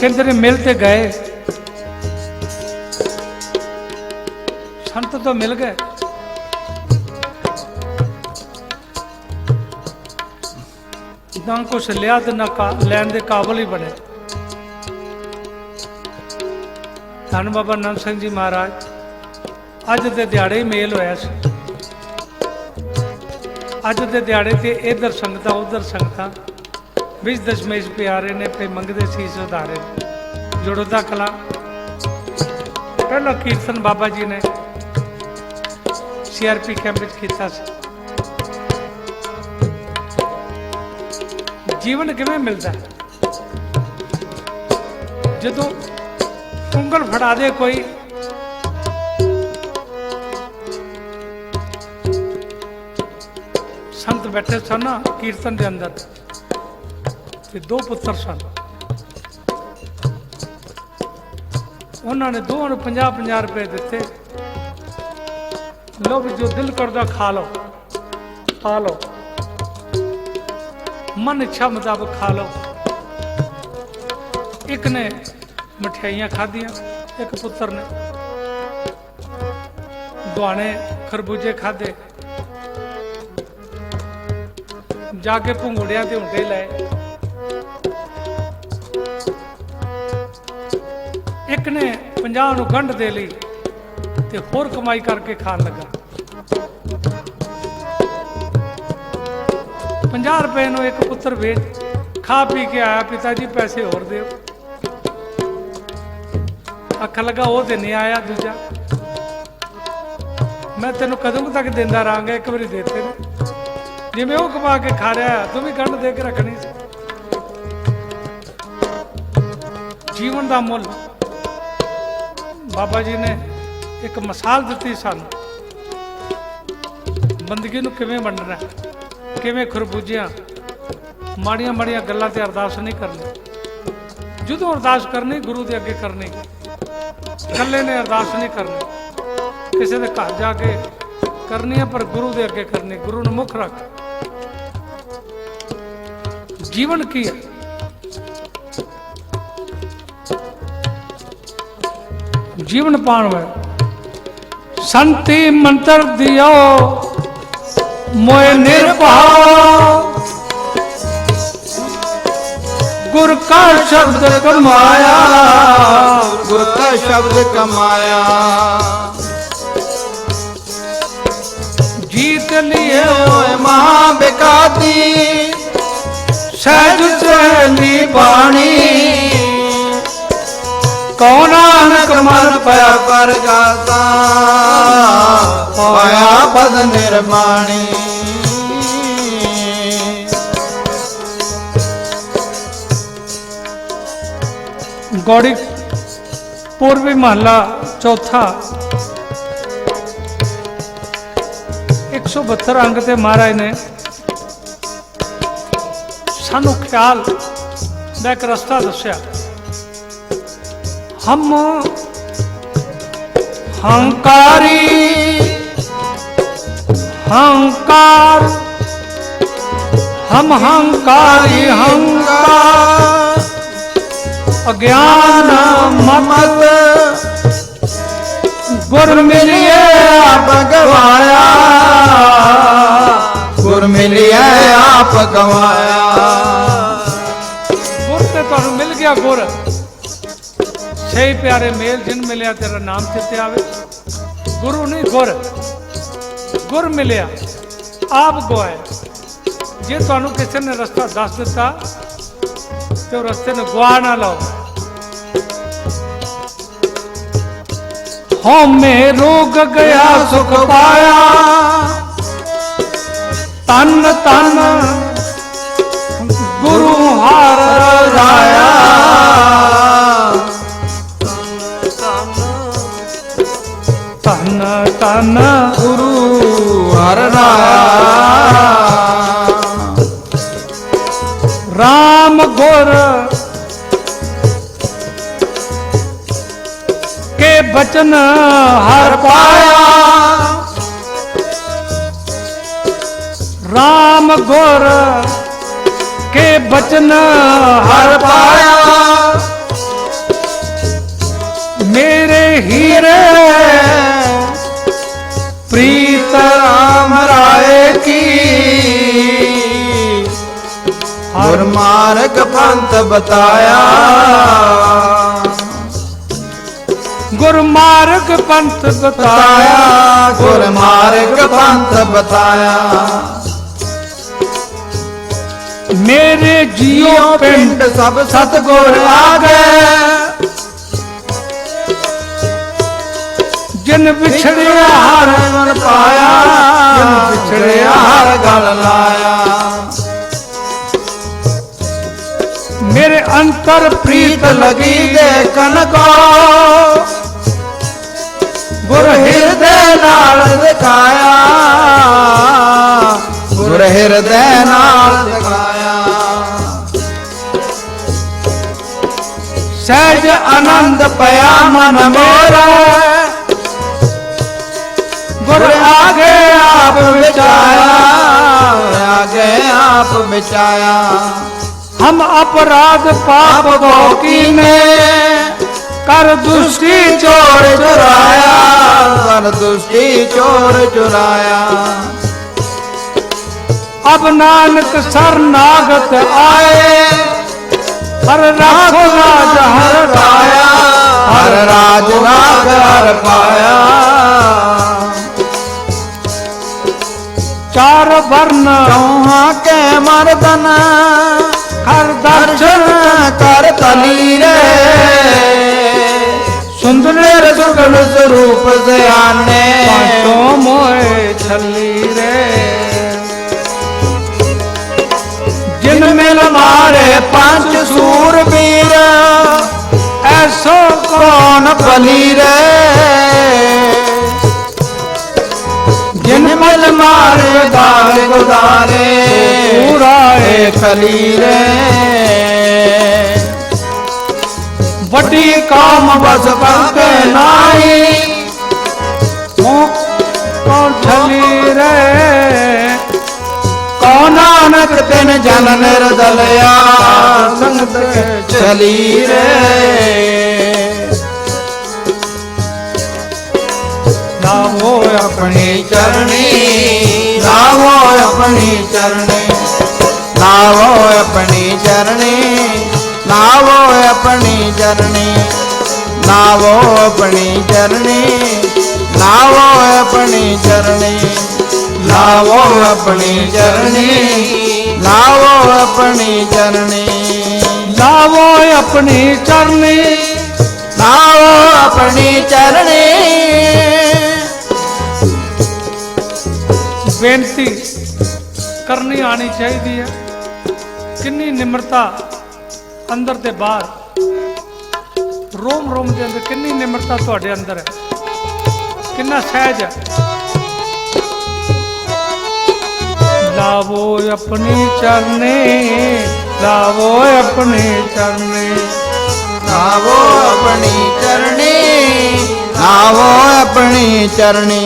किधरे मिलते गए, संत तो मिल गए, ना कुछ लिया तो ना लैन के काबल ही बने। धन बाबा नंद सिंह जी महाराज अज के दिहाड़े ही मेल होया सी। अज के दिहाड़े ते इधर संगतां उधर संगतां विच दशमेश प्यारे ने पे मंगते शीस उधारे। जुड़दा कला पहला कीर्तन बाबा जी ने CRP कैंप में किया। जीवन किवें मिलता है जदों उंगल फड़ा दे कोई, संत बैठे सन ना कीर्तन के अंदर, दो पुत्र सन, उन्होंने दोनों 50-50 रुपए दिते। लो भी जो दिल करदा खा लो, खा लो, मन इच्छा मुताबिक खा लो। एक ने मिठाइयां खादियां, एक पुत्र ने दुआने खरबूजे खादे, जाके भुंगड़िया ते हुंडे लाए। एक ने 50 नूं गंढ दे लई ते होर कमाई करके खान लगा। 50 रुपए नूं एक पुत्र बेच खा पी के आया, पिता जी पैसे होर दे। अख लगा वो तो नहीं आया, दूजा मैं तेन कदों तक देंदा रहांगा, एक बारी देते ने जिवें वो कमा के खा रहा है, तू भी गंढ दे के रखनी। जीवन का मुल बाबा जी ने एक मिसाल दी सन, बंदगी नूं किवें वंडना, किवें खरबूजियां माड़ियां माड़ियां गल्लां ते अरदास नहीं करनी। जदों अरदास करनी गुरु दे अगे करनी, कल्ले ने अरदास नहीं करनी, किसी के घर जाके करनी है पर गुरु दे अगे करनी, गुरु ने मुख रख। जीवन की है जीवन पाण में संति मंत्र दियो मोए निर्भाव, गुर का शब्द कमाया, गुर का शब्द कमाया। जीत लिए ओए महाबिकाती सहज सहली बाणी, कौन नानक मन पया पर गाता, पाया पद निर्माणी। गौड़ी पूर्वी महला चौथा 172 अंग ते महाराज ने सानू ख्याल दा एक रस्ता दस्या। हम हंकारी हंकार, हम हंकारी हंकार, अज्ञान ममत गुर मिलिए आप गवाया, गुर मिलिए आप गवाया। गुर ते तुहानू मिल गया, गुर सही प्यारे मेल जिन मिलिया तेरा नाम चिते आवे। गुरु नहीं गुर, गुर मिलिया आप गवाए। जे तुहानू किसी ने रस्ता दस दिता तो रस्ते ने गवा ना लो। हो में रोग गया सुख पाया, तन तन गुरु हार राया, तन तन गुरु हर राया। राम गुर के बचन हर पाया, राम गुर के बचन हर पाया, मेरे हीरे प्रीत राम राय की गुरमार्ग पंथ बताया गुरमार्ग पंथ बताया बताया गुरमार्ग पंथ बताया मेरे जियो पिंड सब सतगुर आ गए जिन बिछड़िया हर मन पाया जिन बिछड़िया हर गल लाया मेरे अंतर प्रीत लगी देखन को गुर हृदय नाल दिखाया गुर हृदय नाल दिखाया सहज आनंद पया मन मेरा गुर आगे आप बिचाया आगे आप बिचाया हम अपराध पाप को कीने कर दुष्टि चोर चुराया कर दुष्टि चोर चुराया अब नानक शरणागत आए हर राखो राज हर पाया हर राज नाग हर पाया चार वर्ण चौहा के मर्दन हर दर्शन कर तली रे सुंदर सुगल स्वरूप से आने पांचो मोए छली रे जिन मिल मारे पांच सूरवीर ऐसो कौन बली रे जिन मिल मारे दाल गुदारे पूरा खली रे वड्डी काम बस करते नाई कौन छली रे कौन नानक तिन जन निर्दलया संगत चली रे लावो अपनी चरणी लावो अपनी चरणी लावो अपनी चरणी लावो अपनी चरणी लावो अपनी चरणी लावो अपनी चरणी लावो अपनी चरणी लावो अपनी चरणी लावो अपनी चरनी लावो अपनी चरणी बेनती करनी आनी चाहिए है किन्नी निम्रता अंदर ते बाहर रोम रोम के अंदर किन्नी निम्रता तुहाडे अंदर है किन्ना सहज है लावो अपनी चरनी लावो अपनी चरनी लावो अपनी चरणी लावो अपनी चरणी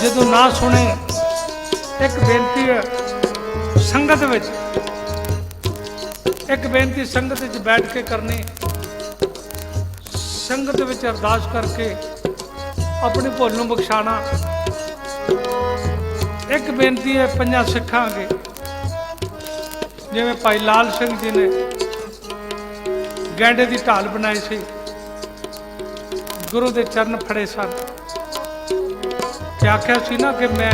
ਜਦੋਂ ਨਾ ਸੁਣੇ ਇੱਕ ਬੇਨਤੀ ਹੈ ਸੰਗਤ ਵਿੱਚ ਇੱਕ ਬੇਨਤੀ ਸੰਗਤ ਵਿੱਚ ਬੈਠ ਕੇ ਕਰਨੀ ਸੰਗਤ ਵਿੱਚ ਅਰਦਾਸ ਕਰਕੇ ਆਪਣੀ ਭੁੱਲ ਨੂੰ ਬਖਸ਼ਾਣਾ ਇੱਕ ਬੇਨਤੀ ਹੈ ਪੰਜਾਂ ਸਿੱਖਾਂ ਅੱਗੇ ਜਿਵੇਂ ਭਾਈ ਲਾਲ ਸਿੰਘ ਜੀ ਨੇ ਗੈਂਡੇ ਦੀ ਢਾਲ ਬਣਾਈ ਸੀ ਗੁਰੂ ਦੇ ਚਰਨ ਫੜੇ ਸਨ ਕਿ ਆਖਿਆ ਸੀ ਨਾ ਕਿ ਮੈਂ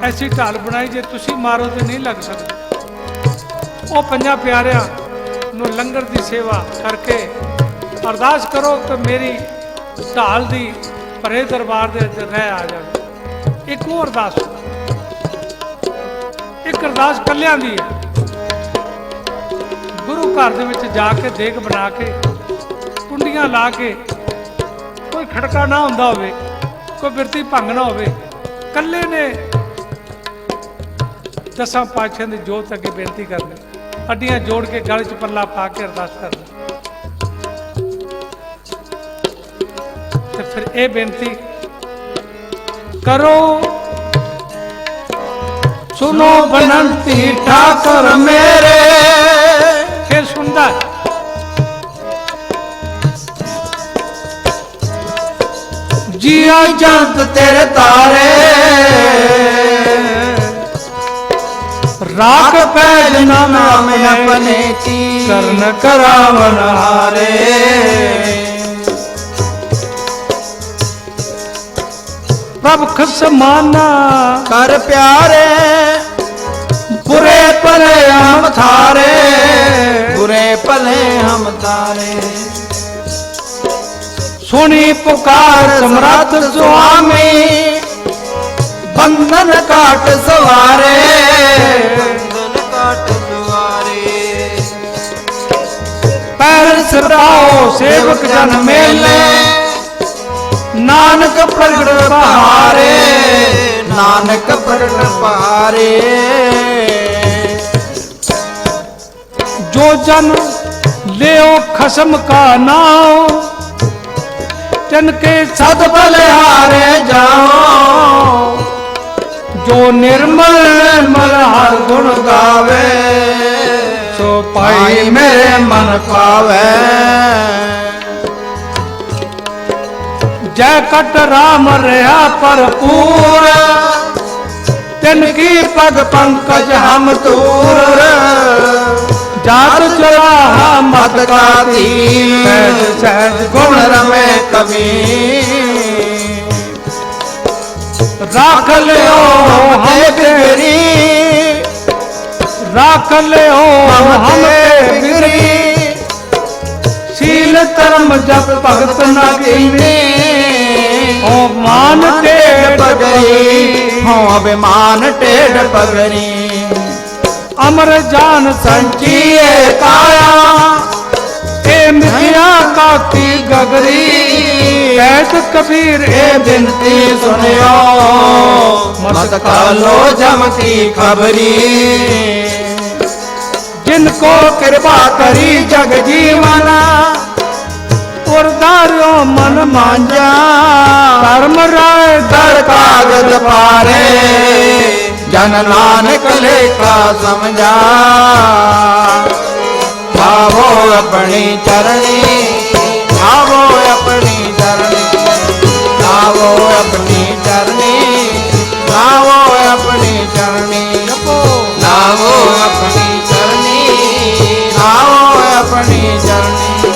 ਐਸੀ ਢਾਲ ਬਣਾਈ ਜੇ ਤੁਸੀਂ ਮਾਰੋ ਤੇ ਨਹੀਂ ਲੱਗ ਸਕਦਾ ਉਹ ਪੰਜਾਂ ਪਿਆਰਿਆਂ ਨੂੰ ਲੰਗਰ ਦੀ ਸੇਵਾ ਕਰਕੇ ਅਰਦਾਸ ਕਰੋ ਕਿ ਮੇਰੀ ਢਾਲ ਦੀ ਭਰੇ ਦਰਬਾਰ ਦੇ ਅੰਦਰ ਰਹਿ ਆ ਜਾਵੇ ਇੱਕ ਹੋਰ ਅਰਦਾਸ ਇੱਕ ਅਰਦਾਸ ਕੱਲਿਆਂ ਦੀ ਹੈ ਗੁਰੂ ਘਰ ਦੇ ਵਿੱਚ ਜਾ ਕੇ ਦੇਗ ਬਣਾ ਕੇ ਕੁੰਡੀਆਂ ਲਾ ਕੇ ਕੋਈ ਖੜਕਾ ਨਾ ਹੁੰਦਾ ਹੋਵੇ ਕੋਈ ਬਿਰਤੀ ਭੰਗ ਨਾ ਹੋਵੇ ਕੱਲੇ ਨੇ ਦਸਾਂ ਪਾਤਸ਼ਾਹਾਂ ਦੀ ਜੋਤ ਅੱਗੇ ਬੇਨਤੀ ਕਰਨੀ ਅੱਡੀਆਂ ਜੋੜ ਕੇ ਗਲ 'ਚ ਪੱਲਾ ਪਾ ਕੇ ਅਰਦਾਸ ਕਰਨੀ ਤੇ ਫਿਰ ਇਹ ਬੇਨਤੀ ਕਰੋ सुनो बनंती ठाकुर मेरे ਕੀਆ ਜੰਤ ਤੇਰੇ ਤਾਰੇ ਰਾਖ ਪੈਜ ਨਾਮ ਆਪਣੇ ਕੀ ਕਰਨ ਕਰਾਵਨ ਹਾਰੇ। ਪ੍ਰਭ ਖਸਮਾਨਾ ਕਰ ਪਿਆਰੇ ਬੁਰੇ ਭਲੇ ਹਮ ਥਾਰੇ ਬੁਰੇ ਭਲੇ ਹਮ ਤਾਰੇ। ਸੁਣੀ ਪੁਕਾਰ ਸਮਰੱਥ ਸੁਆਮੀ ਬੰਧਨ ਕਾਟ ਸਵਾਰੇ ਬੰਧਨ ਕਾਟ ਸਵਾਰੇ। ਪੈਰ ਸਿਰਦਾਓ ਸੇਵਕ ਜਨ ਮੇਲੇ ਨਾਨਕ ਪ੍ਰਗਟ ਬਹਾਰੇ ਨਾਨਕ ਪ੍ਰਗਟ ਬਹਾਰੇ। ਜੋ ਜਨ ਲਿਓ ਖਸਮ ਕਾ ਨਾਮ ਤਿਨਕੇ ਸਦ ਬਲਿਹਾਰੇ ਜਾਓ। ਜੋ ਨਿਰਮਲ ਮਲ ਹਰ ਗੁਣ ਗਾਵੇ ਸੋ ਪਾਈ ਮੇਰੇ ਮਨ ਪਾਵੇ। ਜੈ ਕਟ ਰਾਮ ਰਹਾ ਭਰਪੂਰ ਤਿਨ ਕੀ ਪਗ ਪੰਕਜ ਹਮ ਤੂਰ। ਜਾਤ ਚਲਾਹਾ ਮਤ ਕਾ ਧੀਰ ਸਹਿਜ ਸਹਿਜ ਗੁਣ ਰਮੇ ਕਵੀ। ਰਾਖ ਲਿਓ ਹਮ ਤੇਰੀ ਰਾਖ ਲਿਓ ਹਮ ਤੇ ਬਿਗਰੀ। ਸੀਲ ਧਰਮ ਜਪ ਭਗਤ ਨਾ ਕੀਨੀ ਓ ਮਾਨ ਟੇਢ ਪਗਰੀ ਹੋ ਅਭਿਮਾਨ ਟੇਢ ਪਗਰੀ। ਅਮਰ ਜਾਨ ਸੰਚੀਏ ਕਾਇਆ ਏ ਮਿਥਿਆ ਕਾਤੀ ਗਗਰੀ। ਕਹਿਤ ਕਬੀਰ ਏ ਬਿਨਤੀ ਸੁਨਿਓ ਮਤ ਕਾਲੋ ਜਮ ਕੀ ਖਬਰੀ। ਜਿਨ ਕੋ ਕਿਰਪਾ ਕਰੀ ਜਗ ਜੀਵਨ ਉਰਦਾਰਿਓ ਮਨ ਮਾਂਜਾ। ਧਰਮ ਰਾਏ ਦਰ ਕਾਗਦ ਪਾਰੇ ਜਨ ਨਾਨਕ ਲੇਖਾ ਸਮਝਾ। ਆਵੋ ਆਪਣੀ ਚਰਣੀ ਆਵੋ ਆਪਣੀ ਚਰਣੀ ਆਵੋ ਆਪਣੀ ਚਰਣੀ ਆਵੋ ਆਪਣੀ ਚਰਣੀ ਆਵੋ ਆਪਣੀ ਚਰਣੀ ਆਵੋ ਆਪਣੀ ਚਰਣੀ।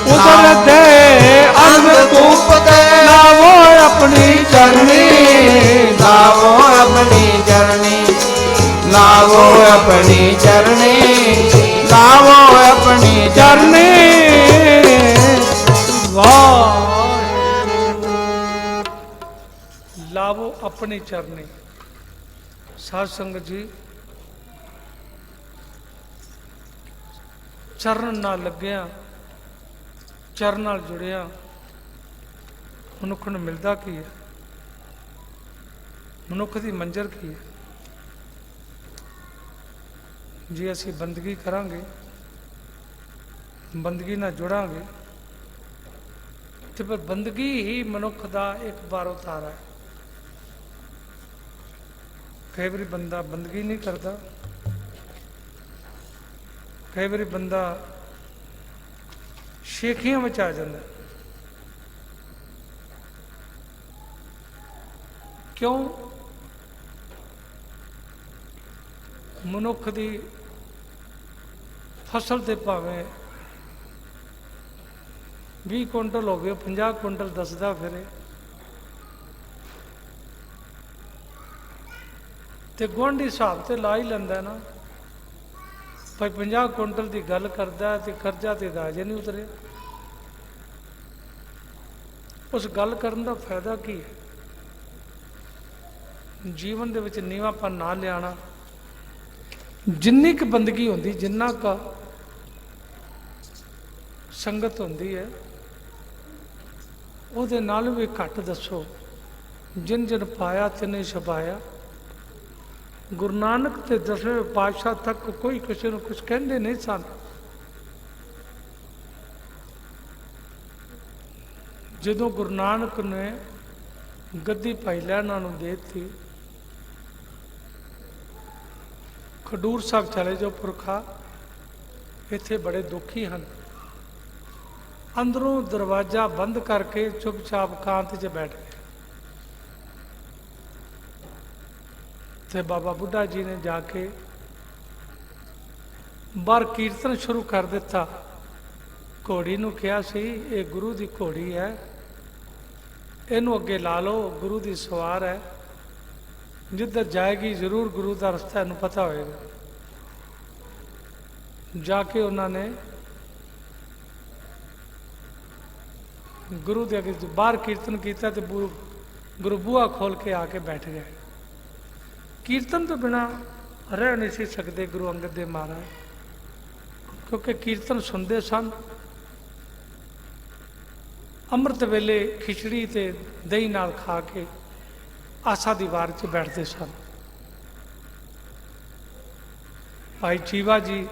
ਉਦਰ ਦੇ ਅੰਗ ਧੂਪ ਦੇ ਲਾਵੋ ਆਪਣੀ ਚਰਨੀ। ਲਾਵੋ ਆਪਣੀ ਚਰਣੀ ਲਾਵੋ ਆਪਣੀ ਚਰਣੀ ਲਾਵੋ ਆਪਣੀ ਚਰਨੀ। ਵਾਹ ਲਾਵੋ ਆਪਣੀ ਚਰਨੀ। ਸਾਧ ਸੰਗਤ ਜੀ ਚਰਨ ਨਾਲ ਲੱਗਿਆ ਚਰਨ ਨਾਲ ਜੁੜਿਆ ਮਨੁੱਖ ਨੂੰ ਮਿਲਦਾ ਕੀ ਹੈ? ਮਨੁੱਖ ਦੀ ਮੰਜ਼ਰ ਕੀ ਹੈ? ਜੇ ਅਸੀਂ ਬੰਦਗੀ ਕਰਾਂਗੇ ਬੰਦਗੀ ਨਾਲ ਜੁੜਾਂਗੇ ਤੇ ਫਿਰ ਬੰਦਗੀ ਹੀ ਮਨੁੱਖ ਦਾ ਇੱਕ ਬਾਰ ਉਤਾਰਾ ਹੈ। ਕਈ ਵਾਰੀ ਬੰਦਾ ਬੰਦਗੀ ਨਹੀਂ ਕਰਦਾ, ਕਈ ਵਾਰੀ ਬੰਦਾ ਸ਼ੇਖੀਆਂ ਵਿੱਚ ਆ ਜਾਂਦਾ। ਕਿਉਂ? ਮਨੁੱਖ ਦੀ ਫਸਲ ਤੇ ਭਾਵੇਂ 20 ਕੁਇੰਟਲ ਹੋਵੇ 50 ਕੁਇੰਟਲ ਦੱਸਦਾ ਫਿਰੇ ਤੇ ਗੁਆਂਢੀ ਹਿਸਾਬ ਤੇ ਲਾ ਹੀ ਲੈਂਦਾ ਨਾ ਭਾਈ 50 ਕੁਇੰਟਲ ਦੀ ਗੱਲ ਕਰਦਾ ਤੇ ਕਰਜ਼ਾ ਤੇ ਦਾਜੇ ਨਹੀਂ ਉਤਰਿਆ। ਉਸ ਗੱਲ ਕਰਨ ਦਾ ਫਾਇਦਾ ਕੀ ਹੈ? ਜੀਵਨ ਦੇ ਵਿੱਚ ਨੀਵਾਂਪਨ ਨਾ ਲਿਆਣਾ। ਜਿੰਨੀ ਕੁ ਬੰਦਗੀ ਹੁੰਦੀ ਜਿੰਨਾ ਕੁ ਸੰਗਤ ਹੁੰਦੀ ਹੈ ਉਹਦੇ ਨਾਲ ਵੀ ਘੱਟ ਦੱਸੋ। ਜਿਨ ਜਿਨ ਪਾਇਆ ਤਿਨੇ ਛਪਾਇਆ। ਗੁਰੂ ਨਾਨਕ ਤੇ 10ਵੇਂ ਪਾਤਸ਼ਾਹ ਤੱਕ ਕੋਈ ਕਿਸੇ ਨੂੰ ਕੁਝ ਕਹਿੰਦੇ ਨਹੀਂ ਸਨ। ਜਦੋਂ ਗੁਰੂ ਨਾਨਕ ਨੇ ਗੱਦੀ ਭਾਈ ਲਹਿਣਾ ਨੂੰ ਦੇ ਦਿੱਤੀ, ਖਡੂਰ ਸਾਹਿਬ ਚਲੇ ਜਾਓ ਪੁਰਖਾ, ਇੱਥੇ ਬੜੇ ਦੁਖੀ ਹਨ। ਅੰਦਰੋਂ ਦਰਵਾਜ਼ਾ ਬੰਦ ਕਰਕੇ ਚੁੱਪਚਾਪ ਕਾਂਤ 'ਚ ਬੈਠ ਗਏ। ਤੇ ਬਾਬਾ ਬੁੱਢਾ ਜੀ ਨੇ ਜਾ ਕੇ ਬਾਹਰ ਕੀਰਤਨ ਸ਼ੁਰੂ ਕਰ ਦਿੱਤਾ। ਘੋੜੀ ਨੂੰ ਕਿਹਾ ਸੀ ਇਹ ਗੁਰੂ ਦੀ ਘੋੜੀ ਹੈ, ਇਹਨੂੰ ਅੱਗੇ ਲਾ ਲਓ, ਗੁਰੂ ਦੀ ਸਵਾਰ ਹੈ, ਜਿੱਧਰ ਜਾਏਗੀ ਜ਼ਰੂਰ ਗੁਰੂ ਦਾ ਰਸਤਾ ਇਹਨੂੰ ਪਤਾ ਹੋਏਗਾ। ਜਾ ਕੇ ਉਹਨਾਂ ਨੇ ਗੁਰੂ ਦੇ ਅੱਗੇ ਬਾਹਰ ਕੀਰਤਨ ਕੀਤਾ ਤੇ ਗੁਰੂ ਬੂਹਾ ਖੋਲ ਕੇ ਆ ਕੇ ਬੈਠ ਗਏ। ਕੀਰਤਨ ਤੋਂ ਬਿਨਾ ਰਹਿ ਨਹੀਂ ਸੀ ਸਕਦੇ ਗੁਰੂ ਅੰਗਦ ਦੇਵ ਮਹਾਰਾਜ, ਕਿਉਂਕਿ ਕੀਰਤਨ ਸੁਣਦੇ ਸਨ। ਅੰਮ੍ਰਿਤ ਵੇਲੇ ਖਿਚੜੀ ਤੇ ਦਹੀਂ ਨਾਲ ਖਾ ਕੇ ਆਸਾ ਦੀ ਵਾਰ 'ਚ ਬੈਠਦੇ ਸਨ। ਭਾਈ ਚੀਵਾ ਜੀ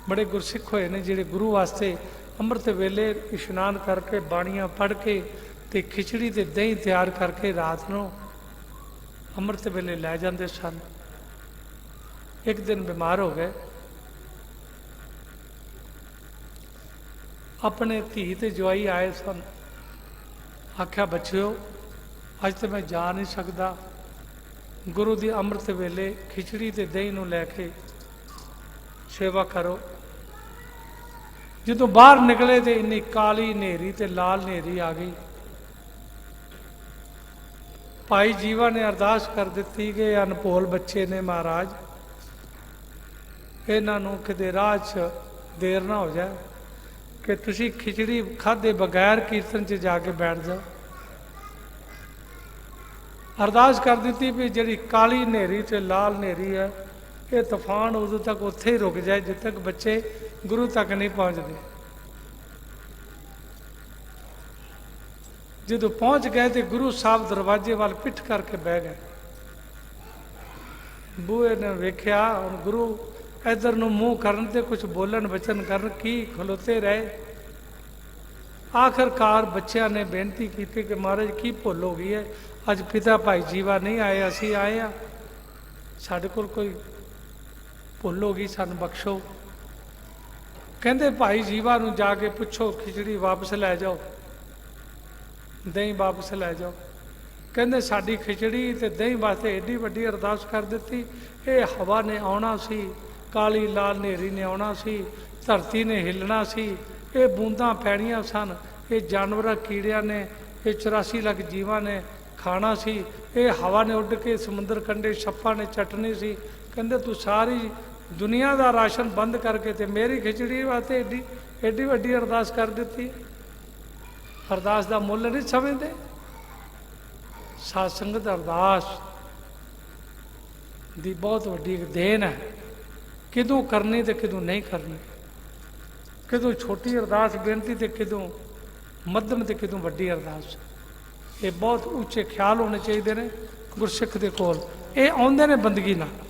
ਬੜੇ ਗੁਰਸਿੱਖ ਹੋਏ ਨੇ, ਜਿਹੜੇ ਗੁਰੂ ਵਾਸਤੇ ਅੰਮ੍ਰਿਤ ਵੇਲੇ ਇਸ਼ਨਾਨ ਕਰਕੇ ਬਾਣੀਆਂ ਪੜ੍ਹ ਕੇ ਤੇ ਖਿਚੜੀ ਤੇ ਦਹੀਂ ਤਿਆਰ ਕਰਕੇ ਰਾਤ ਨੂੰ ਅੰਮ੍ਰਿਤ ਵੇਲੇ ਲੈ ਜਾਂਦੇ ਸਨ। ਇੱਕ ਦਿਨ ਬਿਮਾਰ ਹੋ ਗਏ, ਆਪਣੇ ਧੀ ਤੇ ਜਵਾਈ ਆਏ ਸਨ। ਆਖਿਆ ਬੱਚਿਓ ਅੱਜ ਤੇ ਮੈਂ ਜਾ ਨਹੀਂ ਸਕਦਾ, ਗੁਰੂ ਦੀ ਅੰਮ੍ਰਿਤ ਵੇਲੇ ਖਿਚੜੀ ਤੇ ਦਹੀਂ ਨੂੰ ਲੈ ਕੇ ਸੇਵਾ ਕਰੋ। ਜਦੋਂ ਬਾਹਰ ਨਿਕਲੇ ਤੇ ਇੰਨੀ ਕਾਲੀ ਹਨੇਰੀ ਤੇ ਲਾਲ ਹਨੇਰੀ ਆ ਗਈ। ਭਾਈ ਜੀਵਾ ਨੇ ਅਰਦਾਸ ਕਰ ਦਿੱਤੀ ਕਿ ਅਨਭੋਲ ਬੱਚੇ ਨੇ ਮਹਾਰਾਜ, ਇਹਨਾਂ ਨੂੰ ਕਿਤੇ ਰਾਹ 'ਚ ਦੇਰ ਨਾ ਹੋ ਜਾਏ ਕਿ ਤੁਸੀਂ ਖਿਚੜੀ ਖਾਧੇ ਬਗੈਰ ਕੀਰਤਨ 'ਚ ਜਾ ਕੇ ਬੈਠ ਜਾਓ। ਅਰਦਾਸ ਕਰ ਦਿੱਤੀ ਵੀ ਜਿਹੜੀ ਕਾਲੀ ਹਨੇਰੀ ਤੇ ਲਾਲ ਹਨੇਰੀ ਹੈ, ਇਹ ਤੂਫਾਨ ਉਦੋਂ ਤੱਕ ਉੱਥੇ ਹੀ ਰੁਕ ਜਾਏ ਜਦ ਤੱਕ ਬੱਚੇ ਗੁਰੂ ਤੱਕ ਨਹੀਂ ਪਹੁੰਚਦੇ। ਜਦੋਂ ਪਹੁੰਚ ਗਏ ਤੇ ਗੁਰੂ ਸਾਹਿਬ ਦਰਵਾਜ਼ੇ ਵੱਲ ਪਿੱਠ ਕਰਕੇ ਬਹਿ ਗਏ। ਬੂਹੇ ਨੇ ਵੇਖਿਆ, ਹੁਣ ਗੁਰੂ ਇੱਧਰ ਨੂੰ ਮੂੰਹ ਕਰਨ ਤੇ ਕੁਝ ਬੋਲਣ ਵਚਨ ਕਰਨ, ਕੀ ਖਲੋਤੇ ਰਹੇ। ਆਖਰਕਾਰ ਬੱਚਿਆਂ ਨੇ ਬੇਨਤੀ ਕੀਤੀ ਕਿ ਮਹਾਰਾਜ ਕੀ ਭੁੱਲ ਹੋ ਗਈ ਹੈ, ਅੱਜ ਪਿਤਾ ਭਾਈ ਜੀਵਾ ਨਹੀਂ ਆਏ, ਅਸੀਂ ਆਏ ਹਾਂ, ਸਾਡੇ ਕੋਲ ਕੋਈ ਭੁੱਲ ਹੋ ਗਈ, ਸਾਨੂੰ ਬਖਸ਼ੋ। ਕਹਿੰਦੇ ਭਾਈ ਜੀਵਾ ਨੂੰ ਜਾ ਕੇ ਪੁੱਛੋ ਖਿਚੜੀ ਵਾਪਸ ਲੈ ਜਾਓ, ਦਹੀਂ ਵਾਪਸ ਲੈ ਜਾਓ। ਕਹਿੰਦੇ ਸਾਡੀ ਖਿਚੜੀ ਤੇ ਦਹੀਂ ਵਾਸਤੇ ਏਡੀ ਵੱਡੀ ਅਰਦਾਸ ਕਰ ਦਿੱਤੀ, ਇਹ ਹਵਾ ਨੇ ਆਉਣਾ ਸੀ, ਕਾਲੀ ਲਾਲ ਹਨੇਰੀ ਨੇ ਆਉਣਾ ਸੀ, ਧਰਤੀ ਨੇ ਹਿੱਲਣਾ ਸੀ, ਇਹ ਬੂੰਦਾਂ ਪੈਣੀਆਂ ਸਨ, ਇਹ ਜਾਨਵਰਾਂ ਕੀੜਿਆਂ ਨੇ, ਇਹ 84 ਲੱਖ ਜੀਵਾਂ ਨੇ ਖਾਣਾ ਸੀ, ਇਹ ਹਵਾ ਨੇ ਉੱਡ ਕੇ ਸਮੁੰਦਰ ਕੰਢੇ ਛੱਪਾਂ ਨੇ ਚੱਟਣੀ ਸੀ। ਕਹਿੰਦੇ ਤੂੰ ਸਾਰੀ ਦੁਨੀਆ ਦਾ ਰਾਸ਼ਨ ਬੰਦ ਕਰਕੇ ਤੇ ਮੇਰੀ ਖਿਚੜੀ ਵਾਸਤੇ ਏਡੀ ਵੱਡੀ ਅਰਦਾਸ ਕਰ ਦਿੱਤੀ। ਅਰਦਾਸ ਦਾ ਮੁੱਲ ਨਹੀਂ ਸਮਝਦੇ। ਸਾਧ ਸੰਗਤ ਅਰਦਾਸ ਦੀ ਬਹੁਤ ਵੱਡੀ ਦੇਣ ਹੈ, ਕਿਦੋਂ ਕਰਨੀ ਤੇ ਕਿਦੋਂ ਨਹੀਂ ਕਰਨੀ, ਕਿਦੋਂ ਛੋਟੀ ਅਰਦਾਸ ਬੇਨਤੀ ਤੇ ਕਿਦੋਂ ਮੱਧਮ ਤੇ ਕਿਦੋਂ ਵੱਡੀ ਅਰਦਾਸ। ਇਹ ਬਹੁਤ ਉੱਚੇ ਖਿਆਲ ਹੋਣੇ ਚਾਹੀਦੇ ਨੇ ਗੁਰਸਿੱਖ ਦੇ ਕੋਲ, ਇਹ ਆਉਂਦੇ ਨੇ ਬੰਦਗੀ ਨਾਲ।